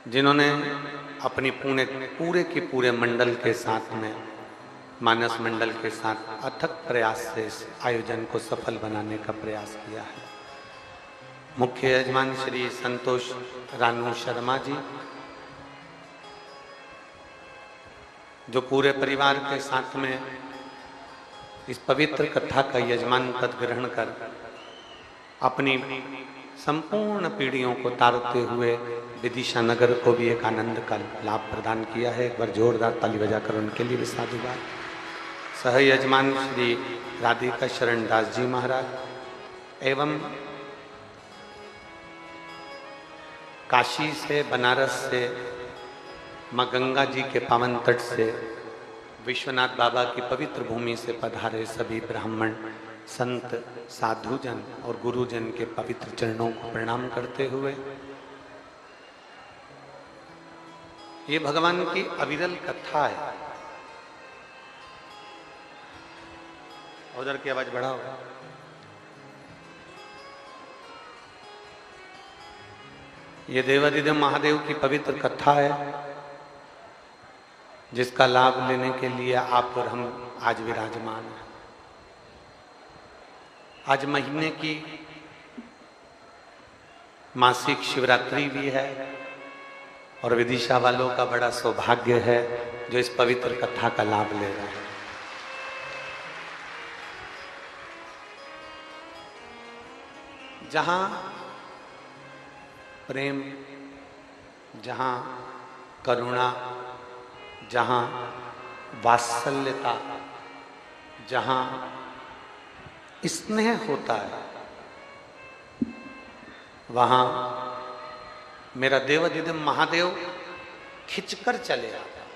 जिन्होंने अपनी पूरे के पूरे मंडल के साथ में, मानस मंडल के साथ अथक प्रयास से इस आयोजन को सफल बनाने का प्रयास किया है। मुख्य यजमान श्री संतोष रानू शर्मा जी, जो पूरे परिवार के साथ में इस पवित्र कथा का यजमान पद ग्रहण कर अपनी संपूर्ण पीढ़ियों को तारते हुए विदिशा नगर को भी एक आनंद का लाभ प्रदान किया है। एक बार जोरदार ताली बजाकर उनके लिए भी साधुवाद। सह यजमान श्री राधिका शरण दास जी महाराज एवं काशी से, बनारस से, माँ गंगा जी के पावन तट से, विश्वनाथ बाबा की पवित्र भूमि से पधारे सभी ब्राह्मण, संत, साधुजन और गुरुजन के पवित्र चरणों को प्रणाम करते हुए ये भगवान की अविरल कथा है। उधर की आवाज बढ़ाओ। ये देवादिदेव महादेव की पवित्र कथा है, जिसका लाभ लेने के लिए आप और हम आज विराजमान हैं। आज महीने की मासिक शिवरात्रि भी है और विदिशा वालों का बड़ा सौभाग्य है जो इस पवित्र कथा का लाभ ले रहे हैं। जहां प्रेम, जहां करुणा, जहां वात्सल्यता, जहां स्नेह होता है, वहां मेरा देवादिदेव महादेव खिंचकर चले आता है।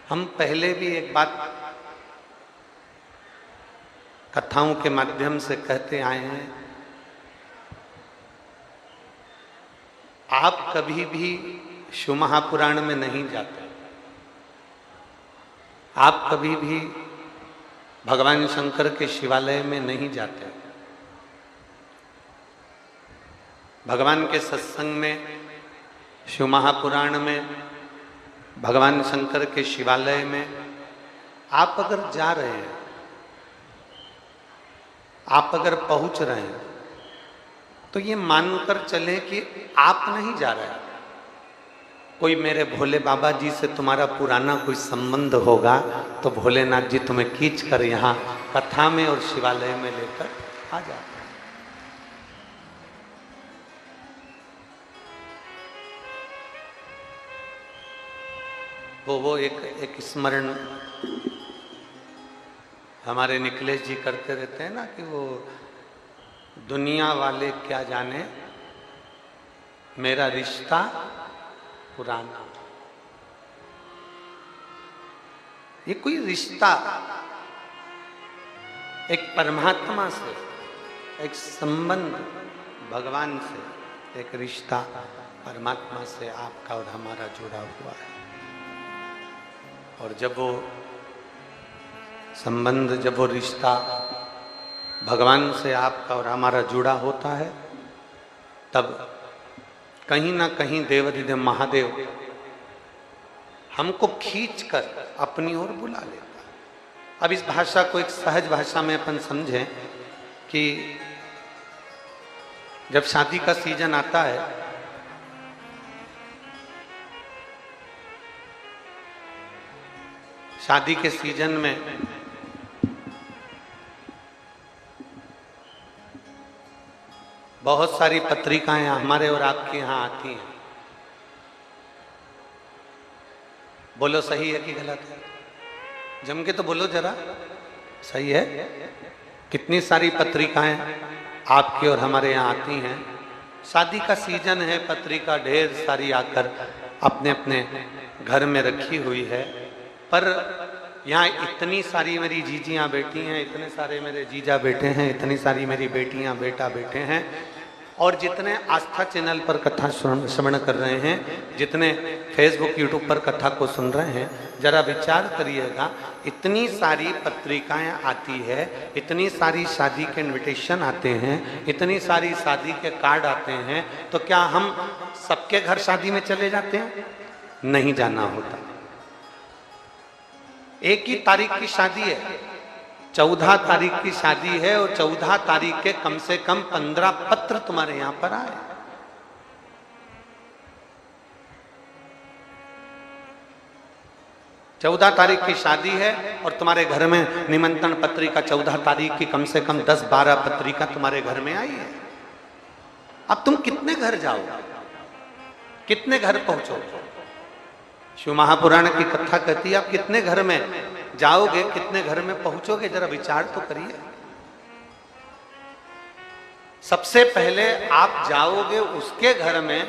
हम पहले भी एक बात कथाओं के माध्यम से कहते आए हैं, आप कभी भी शिव महापुराण में नहीं जाते, आप कभी भी भगवान शंकर के शिवालय में नहीं जाते, भगवान के सत्संग में, शिव महापुराण में, भगवान शंकर के शिवालय में आप अगर जा रहे हैं, आप अगर पहुंच रहे हैं, तो ये मानकर चले कि आप नहीं जा रहे हैं। कोई मेरे भोले बाबा जी से तुम्हारा पुराना कोई संबंध होगा तो भोलेनाथ जी तुम्हें खींच कर यहाँ कथा में और शिवालय में लेकर आ जाते हैं। वो एक स्मरण हमारे निखिलेश जी करते रहते हैं ना कि वो दुनिया वाले क्या जाने मेरा रिश्ता पुराना। ये कोई रिश्ता एक परमात्मा से, एक संबंध भगवान से, एक रिश्ता परमात्मा से आपका और हमारा जुड़ा हुआ है। और जब वो संबंध, जब वो रिश्ता भगवान से आपका और हमारा जुड़ा होता है, तब कहीं ना कहीं देवादिदेव महादेव हमको खींचकर अपनी ओर बुला लेता है। अब इस भाषा को एक सहज भाषा में अपन समझें कि जब शादी का सीजन आता है, शादी के सीजन में बहुत सारी पत्रिकाएं हमारे और आपके यहाँ आती हैं। बोलो सही है कि गलत है? जम के तो बोलो जरा, सही है? कितनी सारी पत्रिकाएं आपके और हमारे यहाँ आती हैं। शादी का सीजन है, पत्रिका ढेर सारी आकर अपने अपने घर में रखी हुई है। पर यहाँ इतनी सारी मेरी जीजियाँ बेटी हैं, इतने सारे मेरे जीजा बेटे हैं, इतनी सारी मेरी बेटियाँ बेटा बेटे हैं, और जितने आस्था चैनल पर कथा श्रवण कर रहे हैं, जितने फेसबुक यूट्यूब पर कथा को सुन रहे हैं, जरा विचार करिएगा, इतनी सारी पत्रिकाएं आती है, इतनी सारी शादी के इनविटेशन आते हैं, इतनी सारी शादी के कार्ड आते हैं, तो क्या हम सबके घर शादी में चले जाते हैं? नहीं जाना होता। एक ही तारीख की शादी है, 14 तारीख की शादी है, और 14 तारीख के कम से कम 15 पत्र तुम्हारे यहां पर आए। चौदह तारीख की शादी है और तुम्हारे घर में निमंत्रण पत्रिका 14 तारीख की कम से कम 10-12 पत्रिका तुम्हारे घर में आई है। अब तुम कितने घर जाओगे, कितने घर पहुंचोगे? शिव महापुराण की कथा कहती है आप कितने घर में जाओगे, कितने घर में पहुंचोगे? जरा विचार तो करिए। सबसे पहले आप जाओगे उसके घर में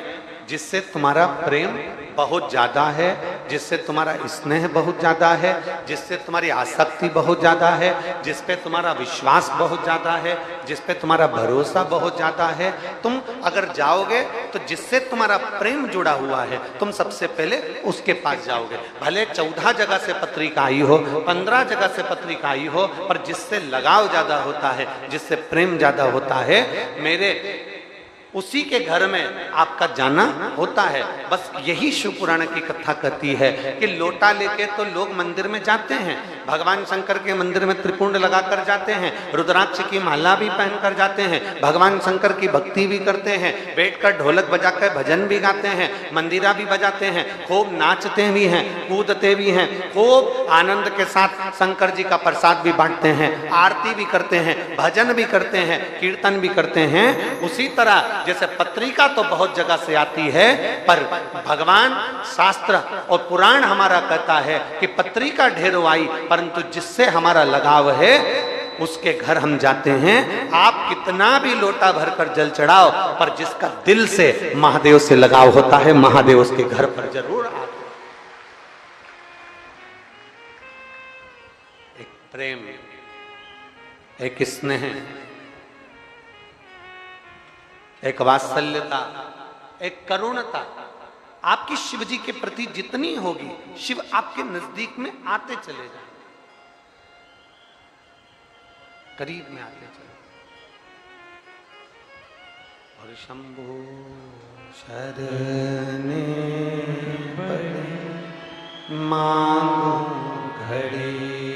जिससे तुम्हारा प्रेम बहुत ज्यादा है, जिससे तुम्हारा स्नेह बहुत ज्यादा है, जिससे तुम्हारी आसक्ति बहुत ज्यादा है, जिस पे तुम्हारा विश्वास बहुत ज्यादा है, जिस पे तुम्हारा भरोसा बहुत ज्यादा है। तुम अगर जाओगे तो जिससे तुम्हारा प्रेम जुड़ा हुआ है, तुम सबसे पहले उसके पास जाओगे। भले 14 जगह से पत्रिका आई हो, 15 जगह से पत्रिका आई हो, पर जिससे लगाव ज्यादा होता है, जिससे प्रेम ज्यादा होता है, मेरे उसी के घर में आपका जाना होता है। बस यही शिव पुराण की कथा कहती है कि लोटा लेके तो लोग मंदिर में जाते हैं, भगवान शंकर के मंदिर में त्रिपुंड लगाकर जाते हैं, रुद्राक्ष की माला भी पहनकर जाते हैं, भगवान शंकर की भक्ति भी करते हैं, बैठकर ढोलक बजाकर भजन भी गाते हैं, मंदिरा भी बजाते हैं, खूब नाचते भी हैं, कूदते भी हैं, खूब आनंद के साथ शंकर जी का प्रसाद भी बांटते हैं, आरती भी करते हैं, भजन भी करते हैं, कीर्तन भी करते हैं। उसी तरह जैसे पत्रिका तो बहुत जगह से आती है, पर भगवान शास्त्र और पुराण हमारा कहता है कि पत्रिका ढेरों आई, परंतु जिससे हमारा लगाव है उसके घर हम जाते हैं। आप कितना भी लोटा भरकर जल चढ़ाओ, पर जिसका दिल से महादेव से लगाव होता है, महादेव उसके घर पर जरूर आते। एक प्रेम, एक स्नेह, एक वात्सल्यता, एक करुणता आपकी शिव जी के प्रति जितनी होगी, शिव आपके नजदीक में आते चले जाए, करीब में आते चले। और शंभो शरणे पड़े मांगो घड़ी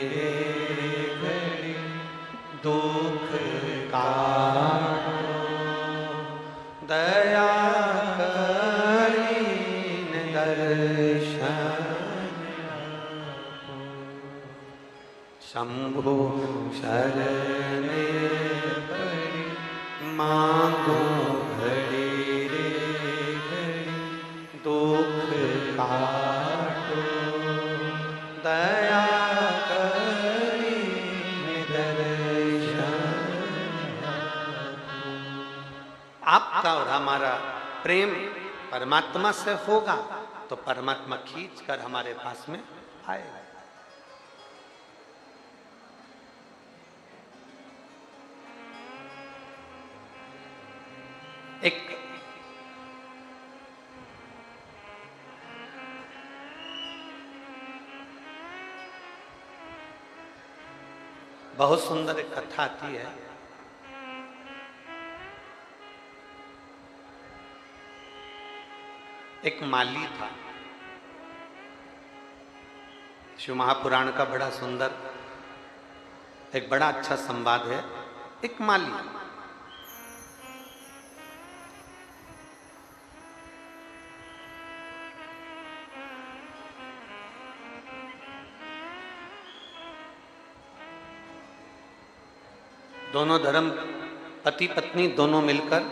रे घड़ी, दुख का दया करीन दर्शन, शंभो शरणे पड़ी मांगो घड़ी रे घड़ी, दुख काटो दया करीन दर्शन। आपका और हमारा प्रेम परमात्मा से होगा तो परमात्मा खींच कर हमारे पास में आएगा। एक बहुत सुंदर एक कथा आती है। एक माली था, शिव महापुराण का बड़ा सुंदर एक बड़ा अच्छा संवाद है। एक माली, दोनों धर्म पति पत्नी दोनों मिलकर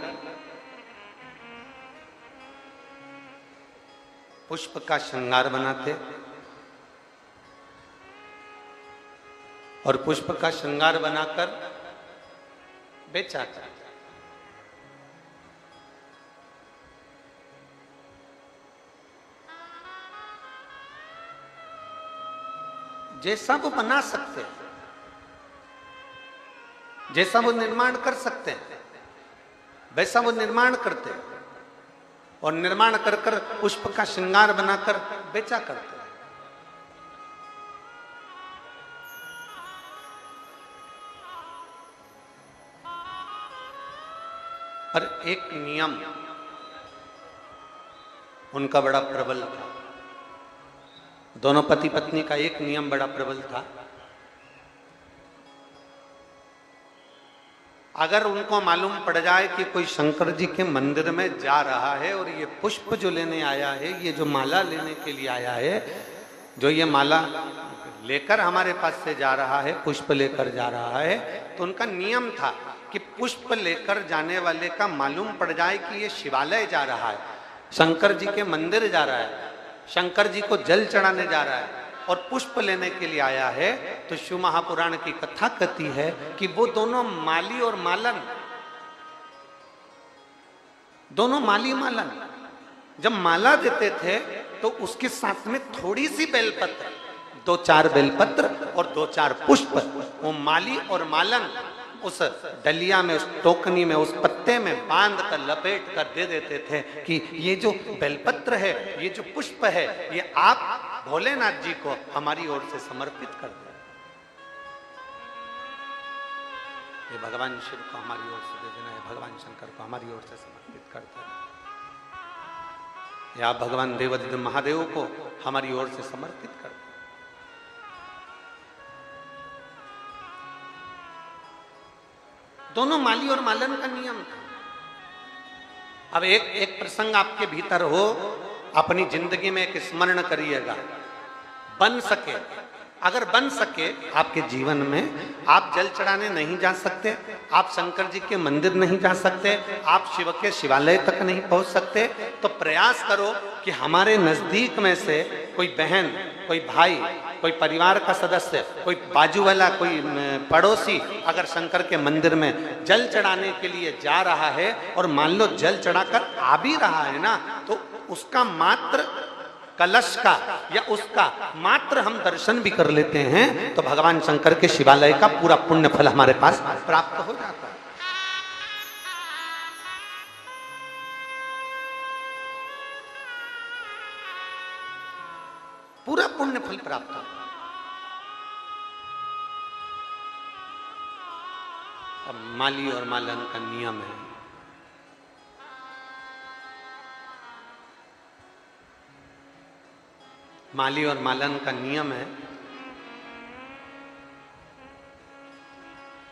पुष्प का श्रृंगार बनाते और पुष्प का श्रृंगार बनाकर बेचाते। जैसा वो बना सकते हैं, जैसा वो निर्माण कर सकते हैं, वैसा वो निर्माण करते और निर्माण कर कर पुष्प का श्रृंगार बनाकर बेचा करते। पर एक नियम उनका बड़ा प्रबल था, दोनों पति पत्नी का एक नियम बड़ा प्रबल था। अगर उनको मालूम पड़ जाए कि कोई शंकर जी के मंदिर में जा रहा है और ये पुष्प जो लेने आया है, ये जो माला लेने के लिए आया है, जो ये माला लेकर हमारे पास से जा रहा है, पुष्प लेकर जा रहा है, तो उनका नियम था कि पुष्प लेकर जाने वाले का मालूम पड़ जाए कि ये शिवालय जा रहा है, शंकर जी के मंदिर जा रहा है, शंकर जी को जल चढ़ाने जा रहा है और पुष्प लेने के लिए आया है, तो शिव महापुराण की कथा कहती है कि वो दोनों माली और मालन, दोनों माली मालन जब माला देते थे तो उसके साथ में थोड़ी सी बेलपत्र, 2-4 बेलपत्र और 2-4 पुष्प, वो माली और मालन उस डलिया में, उस टोकनी में, उस पत्ते में बांध कर लपेट कर दे देते थे कि ये जो बेलपत्र है, ये जो पुष्प है, ये आप भोलेनाथ जी को हमारी ओर से समर्पित कर दें, ये भगवान शिव को हमारी ओर से दे देना है, भगवान शंकर को हमारी ओर से समर्पित कर देना, या भगवान देवादिदेव महादेव को हमारी ओर से समर्पित कर दें। दोनों माली और मालन का नियम था। अब एक प्रसंग आपके भीतर हो, अपनी जिंदगी में एक स्मरण करिएगा, बन सके, अगर बन सके आपके जीवन में, आप जल चढ़ाने नहीं जा सकते, आप शंकर जी के मंदिर नहीं जा सकते, आप शिव के शिवालय तक नहीं पहुंच सकते, तो प्रयास करो कि हमारे नजदीक में से कोई बहन, कोई भाई, कोई परिवार का सदस्य, कोई बाजू वाला, कोई पड़ोसी अगर शंकर के मंदिर में जल चढ़ाने के लिए जा रहा है और मान लो जल चढ़ाकर आ भी रहा है ना, तो उसका मात्र कलश का या उसका मात्र हम दर्शन भी कर लेते हैं तो भगवान शंकर के शिवालय का पूरा पुण्य फल हमारे पास प्राप्त हो जाता है। पूरा पुण्य फल प्राप्त होता है। अब माली और मालन का नियम है, माली और मालन का नियम है,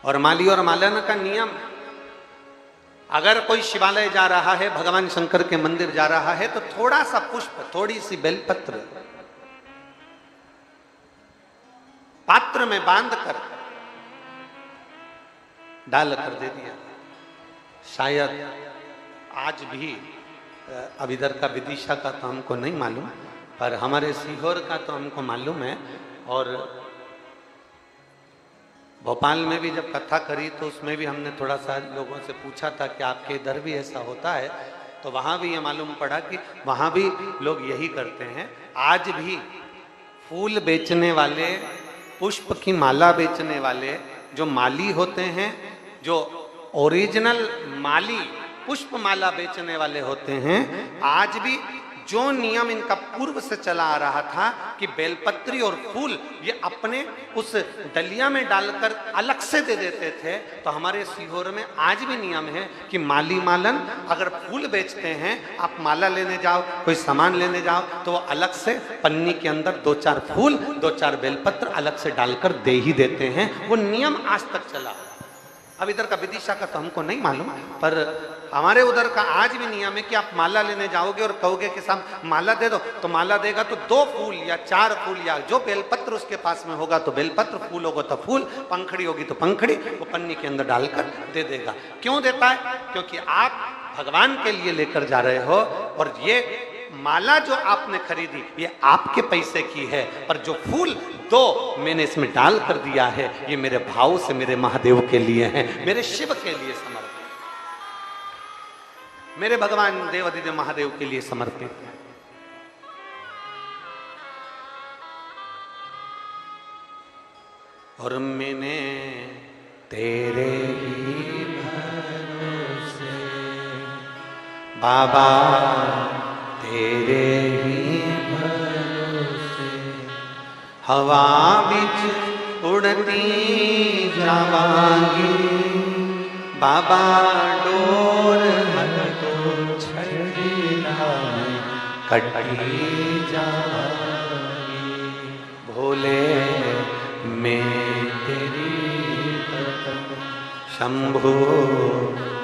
और माली और मालन का नियम, अगर कोई शिवालय जा रहा है, भगवान शंकर के मंदिर जा रहा है, तो थोड़ा सा पुष्प, थोड़ी सी बेलपत्र पात्र में बांधकर डाल कर दे दिया। शायद आज भी, अब इधर का विदिशा का तो हमको नहीं मालूम, पर हमारे सीहोर का तो हमको मालूम है, और भोपाल में भी जब कथा करी तो उसमें भी हमने थोड़ा सा लोगों से पूछा था कि आपके इधर भी ऐसा होता है, तो वहाँ भी ये मालूम पड़ा कि वहाँ भी लोग यही करते हैं। आज भी फूल बेचने वाले, पुष्प की माला बेचने वाले जो माली होते हैं, जो ओरिजिनल माली पुष्प माला बेचने वाले होते हैं, आज भी जो नियम इनका पूर्व से चला आ रहा था कि बेलपत्री और फूल ये अपने उस डलिया में डालकर अलग से दे देते थे, तो हमारे सीहोर में आज भी नियम है कि माली मालन अगर फूल बेचते हैं, आप माला लेने जाओ, कोई सामान लेने जाओ, तो वो अलग से पन्नी के अंदर 2-4 फूल, 2-4 बेलपत्र अलग से डालकर दे ही देते हैं। वो नियम आज तक चला। अब इधर का विदिशा का तो हमको नहीं मालूम, पर हमारे उधर का आज भी नियम है कि आप माला लेने जाओगे और कहोगे कि साहब माला दे दो, तो माला देगा तो 2 फूल या 4 फूल या जो बेलपत्र उसके पास में होगा तो बेलपत्र, फूल होगा तो फूल, पंखड़ी होगी तो पंखड़ी, वो पन्नी के अंदर डालकर दे देगा। क्यों देता है? क्योंकि आप भगवान के लिए लेकर जा रहे हो, और ये माला जो आपने खरीदी ये आपके पैसे की है, पर जो फूल 2 मैंने इसमें डाल कर दिया है, ये मेरे भाव से मेरे महादेव के लिए है, मेरे शिव के लिए समर्पित, मेरे भगवान देवादिदेव महादेव के लिए समर्पित है। और मैंने तेरे ही भरोसे बाबा तेरे ही भरोसे हवा बिच उड़ती जावांगी, बाबा डोर तो छड़ीला कटी जावांगी, भोले मैं तेरी कसम, शंभो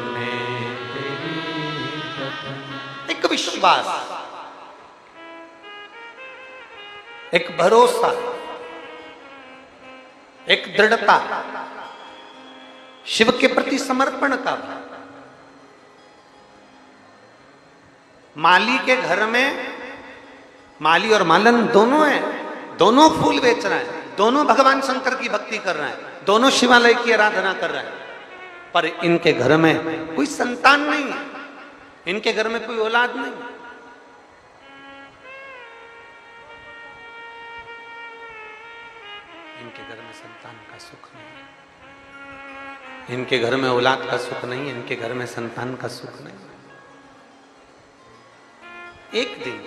मैं तेरी कसम। एक विश्वास, एक भरोसा, एक दृढ़ता, शिव के प्रति समर्पण का भाव। माली के घर में माली और मालन दोनों हैं, दोनों फूल बेच रहे हैं, दोनों भगवान शंकर की भक्ति कर रहे हैं, दोनों शिवालय की आराधना कर रहे हैं, पर इनके घर में कोई संतान नहीं है, इनके घर में कोई औलाद नहीं। इनके घर में संतान का सुख नहीं, इनके घर में औलाद का सुख नहीं, इनके घर में संतान का सुख नहीं। एक दिन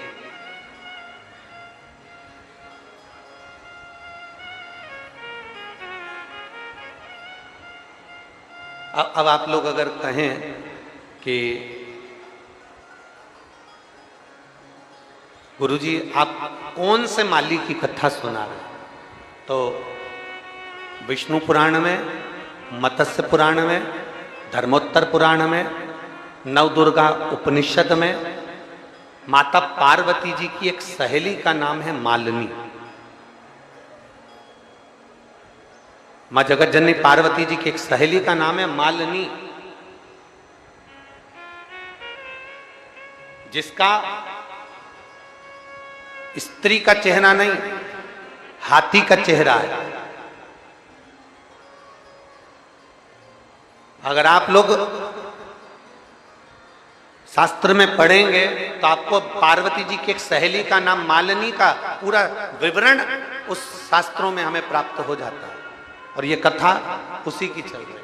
अब आप लोग अगर कहें कि गुरुजी आप कौन से माली की कथा सुना रहे हैं, तो विष्णु पुराण में, मत्स्य पुराण में, धर्मोत्तर पुराण में, नवदुर्गा उपनिषद में माता पार्वती जी की एक सहेली का नाम है मालिनी। मां जगत जननी पार्वती जी की एक सहेली का नाम है मालिनी, जिसका स्त्री का चेहरा नहीं, हाथी का चेहरा है। अगर आप लोग शास्त्र में पढ़ेंगे तो आपको पार्वती जी की एक सहेली का नाम मालिनी का पूरा विवरण उस शास्त्रों में हमें प्राप्त हो जाता है, और ये कथा उसी की चल रही है।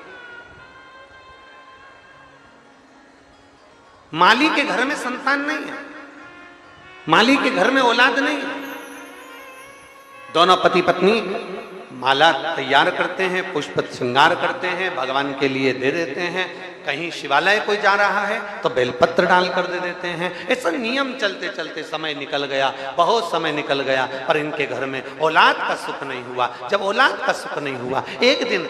माली के घर में संतान नहीं है, माली के घर में औलाद नहीं है। दोनों पति पत्नी माला तैयार करते हैं, पुष्प श्रृंगार करते हैं, भगवान के लिए दे देते हैं। कहीं शिवालय कोई जा रहा है तो बेलपत्र डाल कर दे देते हैं। ऐसा नियम चलते चलते समय निकल गया, बहुत समय निकल गया, पर इनके घर में औलाद का सुख नहीं हुआ। जब औलाद का सुख नहीं हुआ, एक दिन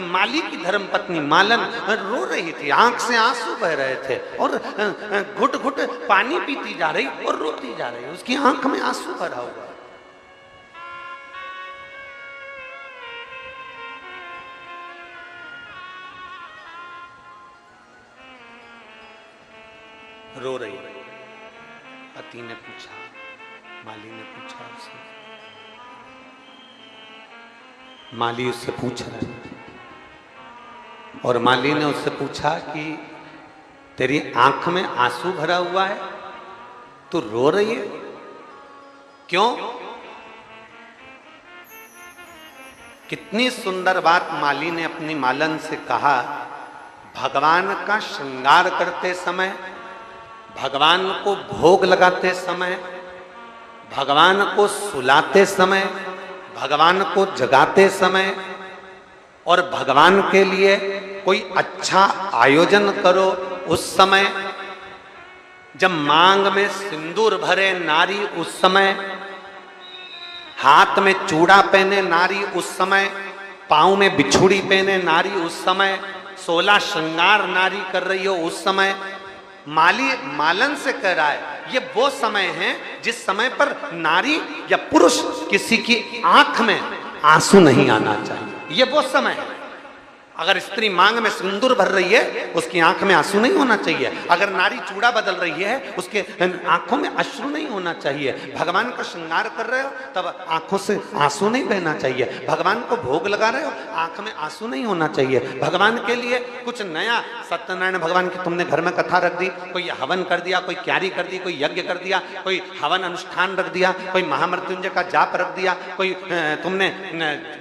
माली की धर्म पत्नी मालन रो रही थी, आंख से आंसू बह रहे थे, और घुट घुट पानी पीती जा रही और रोती जा रही, उसकी आंख में आंसू भरा हुआ। रो रही, पति ने पूछा, माली ने पूछा उससे, माली उससे पूछ रहे, और माली ने उससे पूछा कि तेरी आंख में आंसू भरा हुआ है, तू रो रही है, क्यों? कितनी सुंदर बात माली ने अपनी मालन से कहा। भगवान का श्रृंगार करते समय, भगवान को भोग लगाते समय, भगवान को सुलाते समय, भगवान को जगाते समय, और भगवान के लिए कोई अच्छा आयोजन करो उस समय, जब मांग में सिंदूर भरे नारी उस समय, हाथ में चूड़ा पहने नारी उस समय, पांव में बिछुड़ी पहने नारी उस समय, 16 श्रृंगार नारी कर रही हो उस समय, माली मालन से कह रहा है ये वो समय है जिस समय पर नारी या पुरुष किसी की आंख में आंसू नहीं आना चाहिए। ये वो समय है। अगर स्त्री मांग में सिंदूर भर रही है, उसकी आंख में आंसू नहीं होना चाहिए। अगर नारी चूड़ा बदल रही है, उसके आंखों में अश्रु नहीं होना चाहिए। भगवान का श्रृंगार कर रहे हो तब आंखों से आंसू नहीं बहना चाहिए। भगवान को भोग लगा रहे हो, आंख में आंसू नहीं होना चाहिए। भगवान के लिए कुछ नया, सत्यनारायण भगवान की तुमने घर में कथा रख दी, कोई हवन कर दिया, कोई क्यारी कर दी, कोई यज्ञ कर दिया, कोई हवन अनुष्ठान रख दिया, कोई महामृत्युंजय का जाप रख दिया, कोई तुमने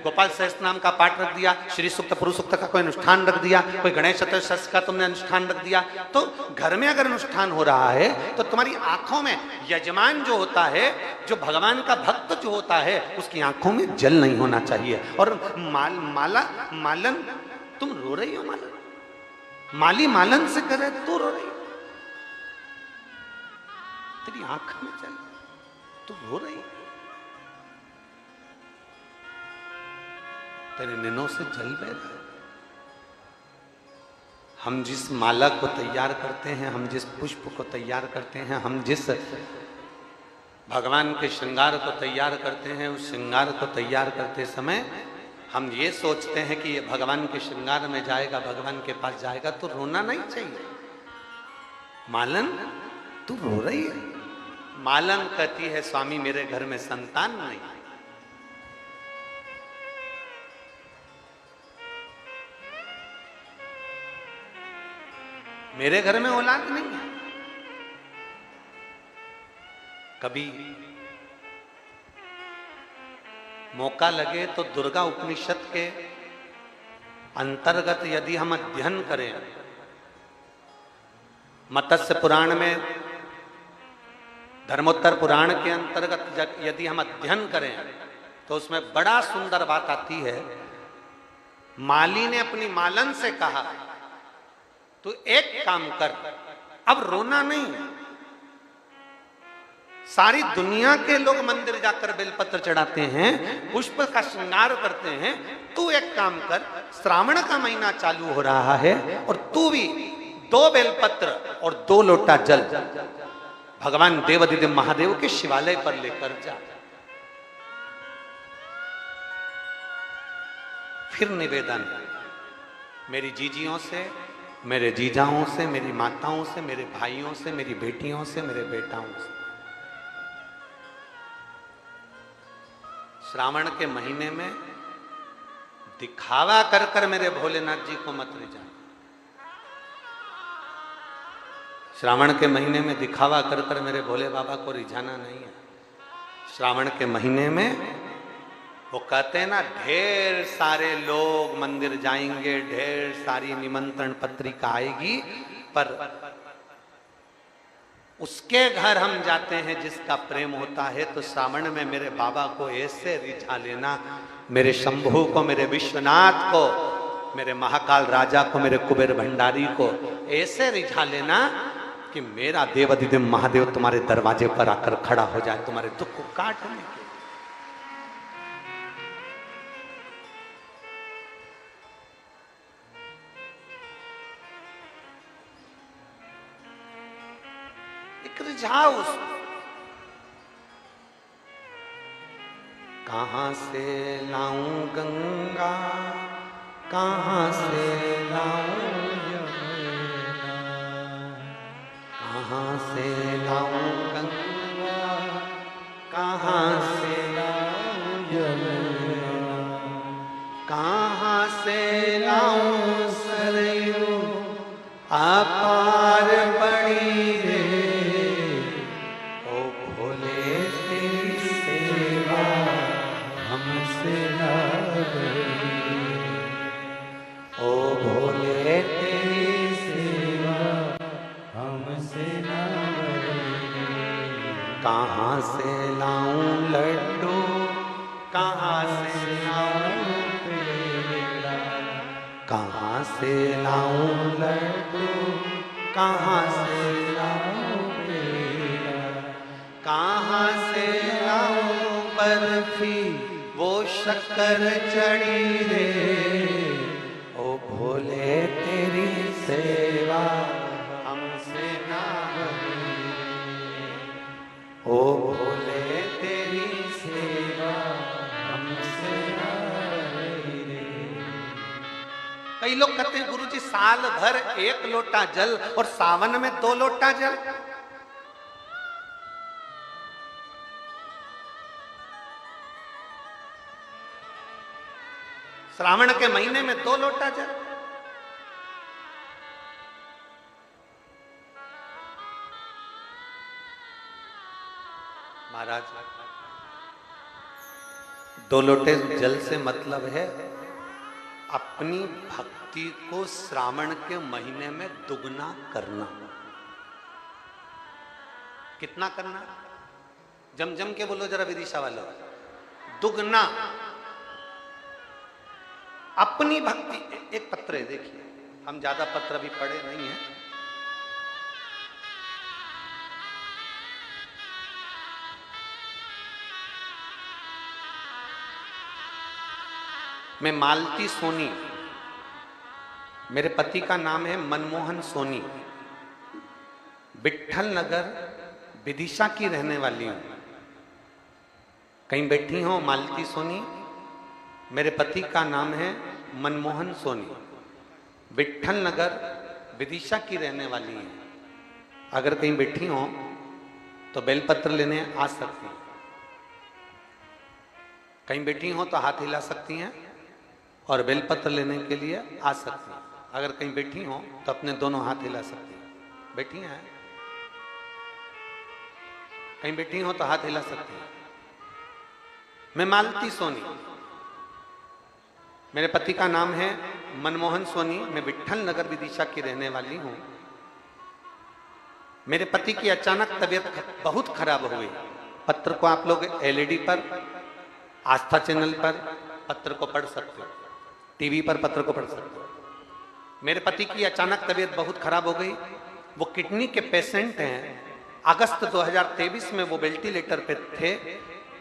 गोपाल सहस्त्र नाम का पाठ रख दिया, श्री सूक्त पुरुष सूक्त का कोई अनुष्ठान रख दिया, कोई गणेश चतुर्थी का तुमने अनुष्ठान रख दिया, तो घर में अगर अनुष्ठान हो रहा है तो तुम्हारी आंखों में यजमान जो होता है, जो भगवान का भक्त जो होता है, उसकी आंखों में जल नहीं होना चाहिए। और मालन, तुम रो रही हो मालन, माली मालन से करे तू रो रही, तेरी आंख में जल, तू रो रही, तेरे नैनों से जल बह रहा है। हम जिस माला को तैयार करते हैं, हम जिस पुष्प को तैयार करते हैं, हम जिस भगवान के श्रृंगार को तैयार करते हैं, उस श्रृंगार को तैयार करते समय हम ये सोचते हैं कि ये भगवान के श्रृंगार में जाएगा, भगवान के पास जाएगा, तो रोना नहीं चाहिए। मालन तू रो रही है। मालन कहती है स्वामी मेरे घर में संतान नहीं, मेरे घर में औलाद नहीं है। कभी मौका लगे तो दुर्गा उपनिषद के अंतर्गत यदि हम अध्ययन करें, मत्स्य पुराण में, धर्मोत्तर पुराण के अंतर्गत यदि हम अध्ययन करें तो उसमें बड़ा सुंदर बात आती है। माली ने अपनी मालन से कहा तू एक काम कर, अब रोना नहीं। सारी दुनिया के लोग मंदिर जाकर बेलपत्र चढ़ाते हैं, पुष्प का श्रृंगार करते हैं, तू एक काम कर, श्रावण का महीना चालू हो रहा है और तू भी 2 बेलपत्र और 2 लोटा जल भगवान देवाधिदेव महादेव के शिवालय पर लेकर जा। फिर निवेदन, मेरी जीजियों से, मेरे जीजाओं से, मेरी माताओं से, मेरे भाइयों से, मेरी बेटियों से, मेरे बेटाओं से, श्रावण के महीने में दिखावा कर कर मेरे भोलेनाथ जी को मत ले जाना। श्रावण के महीने में दिखावा कर कर मेरे भोले बाबा को रिझाना नहीं है। श्रावण के महीने में वो कहते हैं ना, ढेर सारे लोग मंदिर जाएंगे, ढेर सारी निमंत्रण पत्रिका आएगी, पर उसके घर हम जाते हैं जिसका प्रेम होता है। तो श्रावण में मेरे बाबा को ऐसे रिझा लेना, मेरे शंभू को, मेरे विश्वनाथ को, मेरे महाकाल राजा को, मेरे कुबेर भंडारी को ऐसे रिझा लेना कि मेरा देवाधिदेव महादेव तुम्हारे दरवाजे पर आकर खड़ा हो जाए, तुम्हारे दुख को काटने के। रिझाओ उसको। कहां से लाऊं गंगा, कहां से लाऊं यमुना, कहां से लाऊं गंगा, कहां से लाऊं यमुना, कहां से लाऊं सरयू अपार पड़ी रे, ओ भोले तेरी सेवा हमसे ना बने। कहाँ से लाऊं लड्डू, कहाँ से लाऊं पेड़ा, कहाँ से लाऊं लड्डू, कहाँ से लाऊं पेड़ा, कहाँ से लाऊं बर्फी वो शक्कर चढ़ी रे, ओ भोले तेरी सेवा हमसे ना बने, ओ भोले तेरी सेवा हमसे ना बने। कई लोग कहते हैं गुरुजी साल भर 1 लोटा जल और सावन में 2 लोटा जल। श्रावण के महीने में 2 लोटा जल। महाराज 2 लोटे जल से मतलब है आप अपनी भक्ति को श्रावण के महीने में दुगना करना। कितना करना? जम जम के बोलो जरा विदिशा वालों, दुगना। अपनी भक्ति। एक पत्र है, देखिए, हम ज्यादा पत्र अभी पढ़े नहीं है। मैं मालती सोनी, मेरे पति का नाम है मनमोहन सोनी, विट्ठल नगर विदिशा की रहने वाली हूं। कहीं बैठी हो मालती सोनी? मेरे पति का नाम है मनमोहन सोनी, विट्ठल नगर विदिशा की रहने वाली है। अगर कहीं बैठी हो तो बेलपत्र लेने आ सकती हैं। कहीं बैठी हो तो हाथ हिला सकती हैं और बेलपत्र लेने के लिए आ सकती हैं। अगर कहीं बैठी हो तो अपने दोनों हाथ हिला सकती हैं। बैठी हैं? कहीं बैठी हो तो हाथ हिला सकती हैं। मैं मालती सोनी, मेरे पति का नाम है मनमोहन सोनी, मैं विट्ठल नगर विदिशा की रहने वाली हूं। मेरे पति की अचानक तबीयत बहुत खराब हो गई। पत्र को आप लोग एलईडी पर, आस्था चैनल पर पत्र को पढ़ सकते हो, टीवी पर पत्र को पढ़ सकते हो। मेरे पति की अचानक तबीयत बहुत खराब हो गई। वो किडनी के पेशेंट हैं। अगस्त 2023 में वो वेंटिलेटर पे थे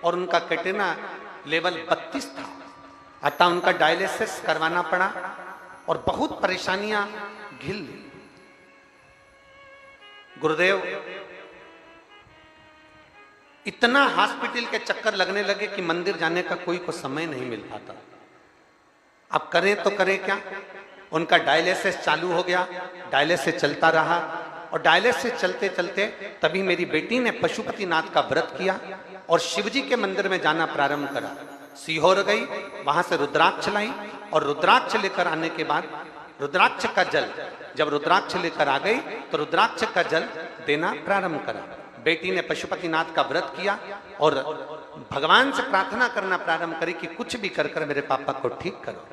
और उनका कैटेना लेवल 32 था। अतः उनका डायलिसिस करवाना पड़ा और बहुत परेशानियां झेल ली। गुरुदेव, इतना हॉस्पिटल के चक्कर लगने लगे कि मंदिर जाने का कोई को समय नहीं मिल पाता। अब करें तो करें क्या? उनका डायलिसिस चालू हो गया, डायलिसिस चलता रहा और डायलिसिस चलते चलते तभी मेरी बेटी ने पशुपतिनाथ का व्रत किया और शिवजी के मंदिर में जाना प्रारंभ करा। सीहोर गई, वहां से रुद्राक्ष लाई और रुद्राक्ष लेकर आने के बाद रुद्राक्ष का जल, जब रुद्राक्ष लेकर आ गई तो रुद्राक्ष का जल देना प्रारंभ करा। बेटी ने पशुपतिनाथ का व्रत किया और भगवान से प्रार्थना करना प्रारंभ करी कि कुछ भी कर कर मेरे पापा को ठीक करो।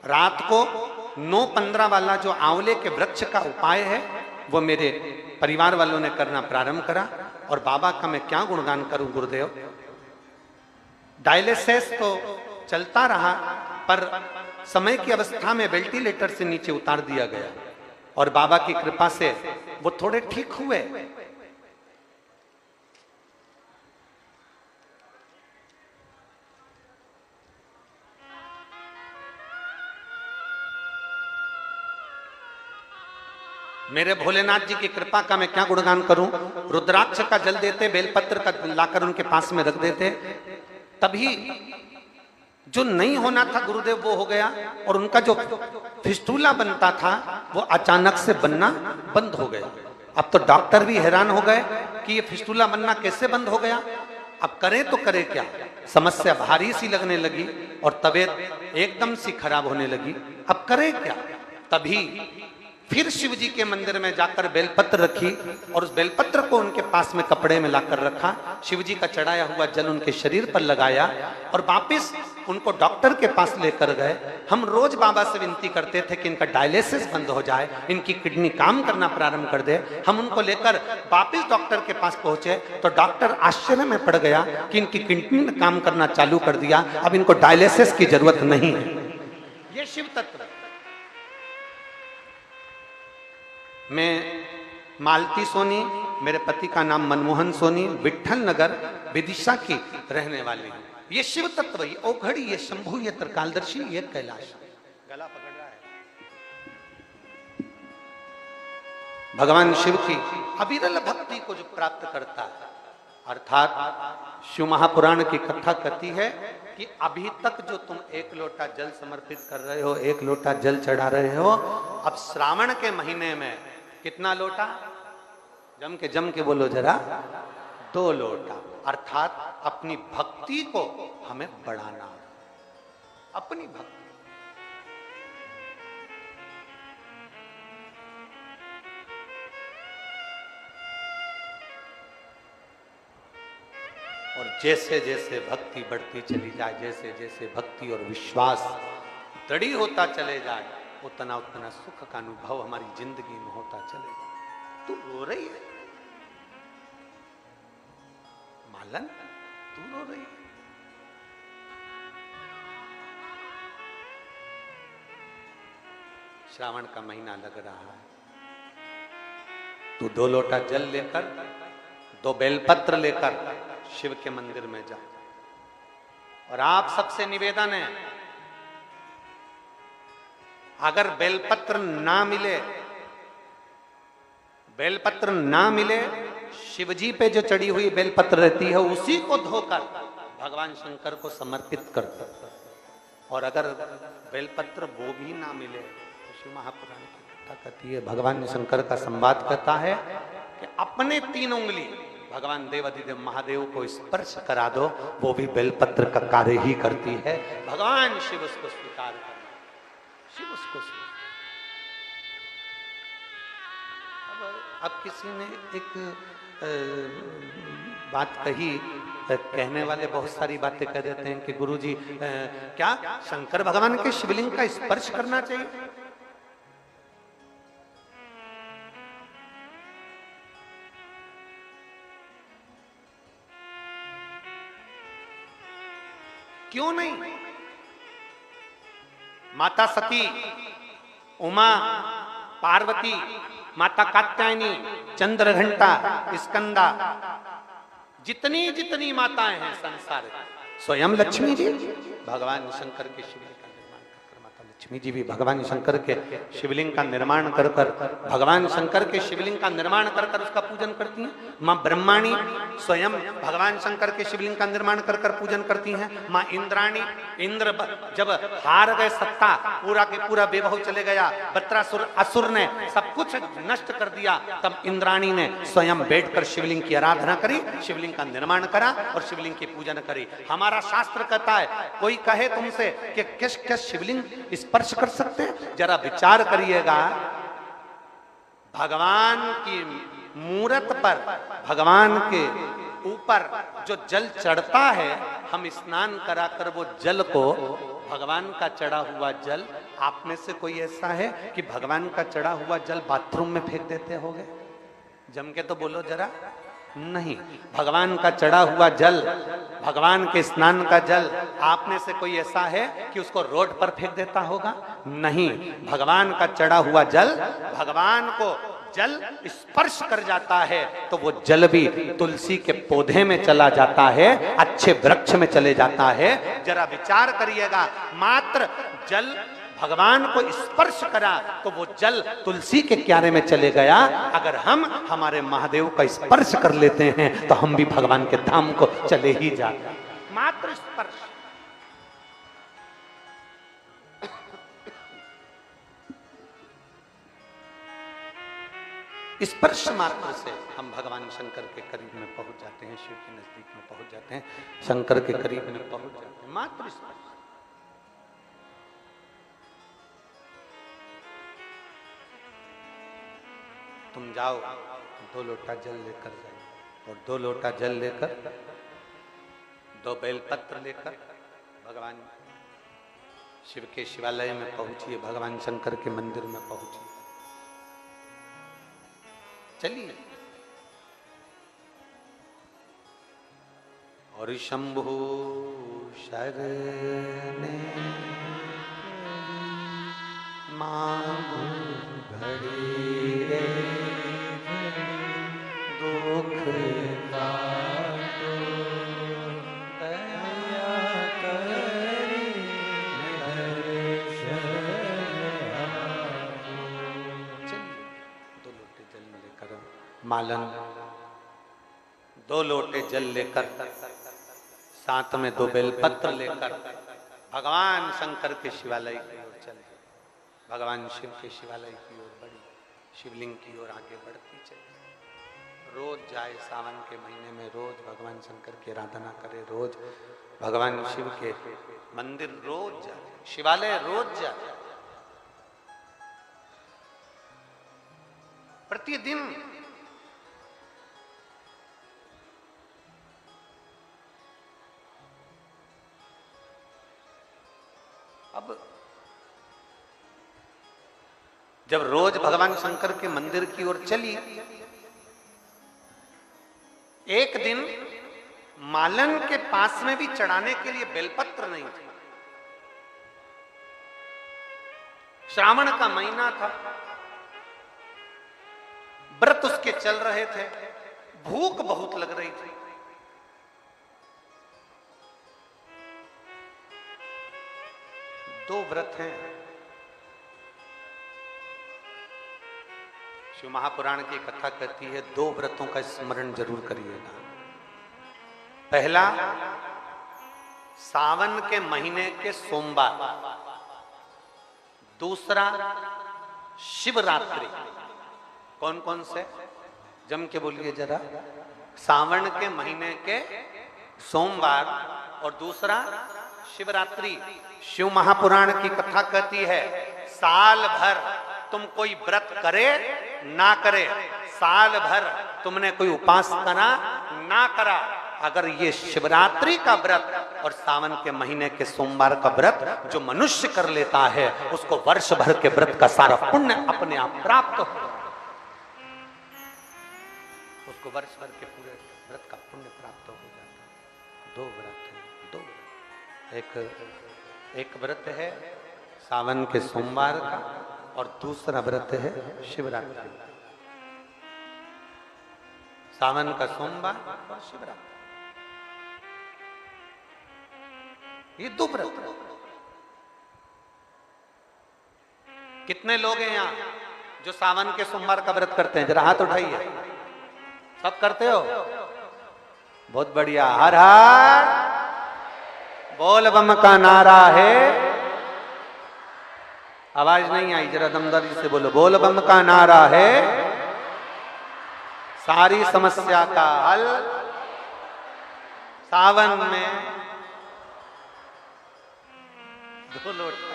रात को 9:15 वाला जो आंवले के वृक्ष का उपाय है वो मेरे परिवार वालों ने करना प्रारंभ करा। और बाबा का मैं क्या गुणगान करूं गुरुदेव। डायलिसिस तो चलता रहा पर समय की अवस्था में वेंटिलेटर से नीचे उतार दिया गया और बाबा की कृपा से वो थोड़े ठीक हुए। मेरे भोलेनाथ जी की कृपा का मैं क्या गुणगान करूं। रुद्राक्ष का जल देते, बेलपत्र का लाकर उनके पास में रख देते, तभी जो नहीं होना था गुरुदेव वो हो गया और उनका जो फिस्टूला बनता था वो अचानक से बनना बंद हो गया। अब तो डॉक्टर भी हैरान हो गए कि ये फिस्टूला बनना कैसे बंद हो गया। अब करें तो करें क्या। समस्या भारी सी लगने लगी और तबीयत एकदम सी खराब होने लगी। अब करें क्या। तभी फिर शिव जी के मंदिर में जाकर बेलपत्र रखी और उस बेलपत्र को उनके पास में कपड़े में लाकर रखा। शिव जी का चढ़ाया हुआ जल उनके शरीर पर लगाया और वापिस उनको डॉक्टर के पास लेकर गए। हम रोज बाबा से विनती करते थे कि इनका डायलिसिस बंद हो जाए, इनकी किडनी काम करना प्रारंभ कर दे। हम उनको लेकर वापिस डॉक्टर के पास पहुंचे तो डॉक्टर आश्चर्य में पड़ गया कि इनकी किडनी ने काम करना चालू कर दिया, अब इनको डायलिसिस की जरूरत नहीं है। ये शिव तत्व। मैं मालती सोनी, मेरे पति का नाम मनमोहन सोनी, विट्ठल नगर विदिशा की रहने वाली हूं। ये शिव तत्व, ये ओघड़ी, ये शंभु, ये त्रिकालदर्शी, ये कैलाश। गला पकड़ रहा है। भगवान शिव की अविरल भक्ति को जो प्राप्त करता है, अर्थात शिव महापुराण की कथा कहती है कि अभी तक जो तुम 1 लोटा जल समर्पित कर रहे हो, 1 लोटा जल चढ़ा रहे हो, अब श्रावण के महीने में कितना लोटा? जम के बोलो जरा, 2 लोटा। अर्थात अपनी भक्ति को हमें बढ़ाना, अपनी भक्ति। और जैसे जैसे भक्ति बढ़ती चली जाए, जैसे जैसे भक्ति और विश्वास दृढ़ होता चले जाए, उतना उतना सुख का अनुभव हमारी जिंदगी में होता चले जाए। तू रो रही है मालन, तू रो रही है? श्रावण का महीना लग रहा है, तू 2 लोटा जल लेकर, 2 बेलपत्र लेकर शिव के मंदिर में जा। और आप सबसे निवेदन है, अगर बेलपत्र ना मिले, बेलपत्र ना मिले, शिवजी पे जो चढ़ी हुई बेलपत्र रहती है उसी को धोकर भगवान शंकर को समर्पित कर दो। और अगर बेलपत्र वो भी ना मिले तो शिव महापुराण की कथा कहती है, भगवान शंकर का संवाद कहता है कि अपने 3 उंगली भगवान देवाधिदेव महादेव को स्पर्श करा दो, वो भी बेलपत्र का कार्य ही करती है। भगवान शिव उसको स्वीकार कर, शिव उसको स्वीकार। अब किसी ने एक बात कही, कहने वाले बहुत सारी बातें कह देते हैं कि गुरुजी क्या शंकर भगवान के शिवलिंग का स्पर्श करना चाहिए? क्यों नहीं? माता सती, उमा, पार्वती, माता कात्यायनी, चंद्रघंटा, स्कंदा, जितनी जितनी माताएं हैं संसार, स्वयं लक्ष्मी जी भगवान शंकर के शिवलिंग का निर्माण कर, माता लक्ष्मी जी भी भगवान शंकर के शिवलिंग का निर्माण कर भगवान शंकर के शिवलिंग का निर्माण कर उसका पूजन करती हैं। माँ ब्रह्माणी स्वयं भगवान शंकर के शिवलिंग का निर्माण कर पूजन करती हैं। माँ इंद्राणी, इंद्र जब हार गए सत्ता, पूरा के पूरा बेबहू चले गया, वृत्रासुर असुर ने सब कुछ नष्ट कर दिया, तब इंद्राणी ने स्वयं बैठकर शिवलिंग की आराधना करी, शिवलिंग का निर्माण करा और शिवलिंग की पूजन करी। हमारा शास्त्र कहता है, कोई कहे तुमसे कि किस किस शिवलिंग स्पर्श कर सकते हैं, जरा विचार करिएगा। भगवान की मूरत पर, भगवान के ऊपर जो जल चढ़ता है, हम स्नान कराकर वो जल को, भगवान का चढ़ा हुआ जल, आप में से कोई ऐसा है कि भगवान का चढ़ा हुआ जल बाथरूम में फेंक देते होगे? जम के तो बोलो जरा। नहीं, भगवान का चढ़ा हुआ जल, भगवान के स्नान का जल, आप में से कोई ऐसा है कि उसको रोड पर फेंक देता होगा? नहीं, भगवान का चढ़ा हुआ जल, भगवान को जल स्पर्श कर जाता है तो वो जल भी तुलसी के पौधे में चला जाता है, अच्छे वृक्ष में चले जाता है। जरा विचार करिएगा, मात्र जल भगवान को स्पर्श करा तो वो जल तुलसी के क्यारे में चले गया। अगर हम हमारे महादेव का स्पर्श कर लेते हैं तो हम भी भगवान के धाम को चले ही जाते हैं। मात्र स्पर्श। स्पर्श मात्र से हम भगवान शंकर के करीब में पहुंच जाते हैं, शिव के नजदीक में पहुंच जाते हैं, शंकर के करीब में पहुंच जाते हैं। मात्र स्पर्श। तुम जाओ, 2 लोटा जल लेकर जाओ और 2 लोटा जल लेकर, 2 बेलपत्र लेकर भगवान शिव के शिवालय में पहुंचिए, भगवान शंकर के मंदिर में पहुंचिए। चलिए। और शंभु शरणे मांगू घड़ी रे, दुख का तो दया करी दर्शन आपको। चलिए, 2 लोटे जल लेकर, मालन 2 लोटे जल लेकर, साथ में 2 बेलपत्र लेकर भगवान शंकर के शिवालय की ओर चले। भगवान शिव के शिवालय की ओर बढ़ी, शिवलिंग की ओर आगे बढ़ती चली। रोज जाए, सावन के महीने में रोज भगवान शंकर की आराधना करे, रोज भगवान शिव के मंदिर रोज जाए, शिवालय रोज जाए, प्रतिदिन। अब जब रोज भगवान शंकर के मंदिर की ओर चली, एक दिन मालन के पास में भी चढ़ाने के लिए बेलपत्र नहीं थे। श्रावण का महीना था, व्रत उसके चल रहे थे, भूख बहुत लग रही थी। दो व्रत हैं, शिव महापुराण की कथा कहती है, दो व्रतों का स्मरण जरूर करिएगा। पहला, सावन के महीने के सोमवार। दूसरा, शिवरात्रि। कौन कौन से? जम के बोलिए जरा। सावन के महीने के सोमवार और दूसरा शिवरात्रि। शिव महापुराण की कथा कहती है, साल भर तुम कोई व्रत करे ना करे, साल भर तुमने कोई उपास करा ना करा, अगर ये शिवरात्रि का व्रत और सावन के महीने के सोमवार का व्रत जो मनुष्य कर लेता है, उसको वर्ष भर के व्रत का सारा पुण्य अपने आप प्राप्त हो, उसको वर्ष भर के पूरे व्रत का पुण्य प्राप्त हो जाता। दो व्रत है, दो व्रत। एक व्रत है सावन के सोमवार का और दूसरा व्रत है शिवरात्रि। सावन का सोमवार और शिवरात्रि, ये दो व्रत। कितने लोग हैं यहाँ जो सावन के सोमवार का व्रत करते हैं? जरा हाथ उठाइए। सब करते हो? बहुत बढ़िया। हर हर बोल बम का नारा है। आवाज नहीं आई, जरा दमदारी से बोलो। बोल बम का नारा है, सारी समस्या का हल सावन में। दो लोटा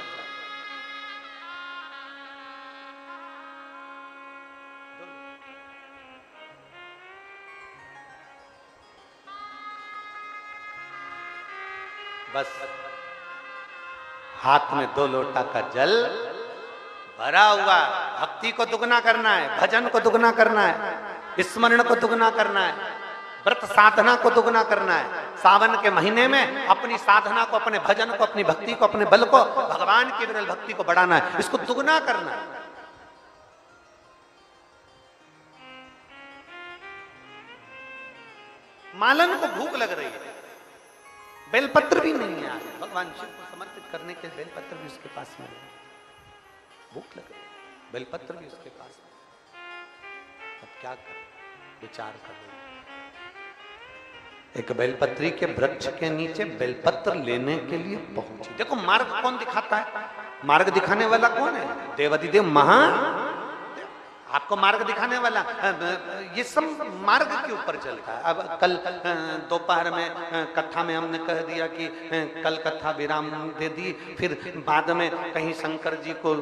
बस, हाथ में 2 लोटा का जल भरा हुआ। भक्ति को दुगना करना है, भजन को दुगना करना है, स्मरण को दुगना करना है, व्रत साधना को दुगना करना है। सावन के महीने में अपनी साधना को, अपने भजन को, अपनी भक्ति को, अपने बल को, भगवान की विरल भक्ति को बढ़ाना है, इसको दुगना करना है। मालन को भूख लग रही है, बेलपत्र भी नहीं है, भगवान शिव को समर्पित करने के बेलपत्र भी उसके पास में है। भूख लग रही, बेलपत्र भी उसके पास में। अब क्या कर, विचार कर। एक बेलपत्री के वृक्ष के नीचे बेलपत्र लेने के लिए पहुंची। देखो मार्ग कौन दिखाता है? मार्ग दिखाने वाला कौन है? देवाधिदेव महा आपको मार्ग दिखाने वाला। ये सब मार्ग के ऊपर चलता है। अब कल दोपहर में कथा में हमने कह दिया कि कल कथा विराम दे दी, फिर बाद में कहीं शंकर जी को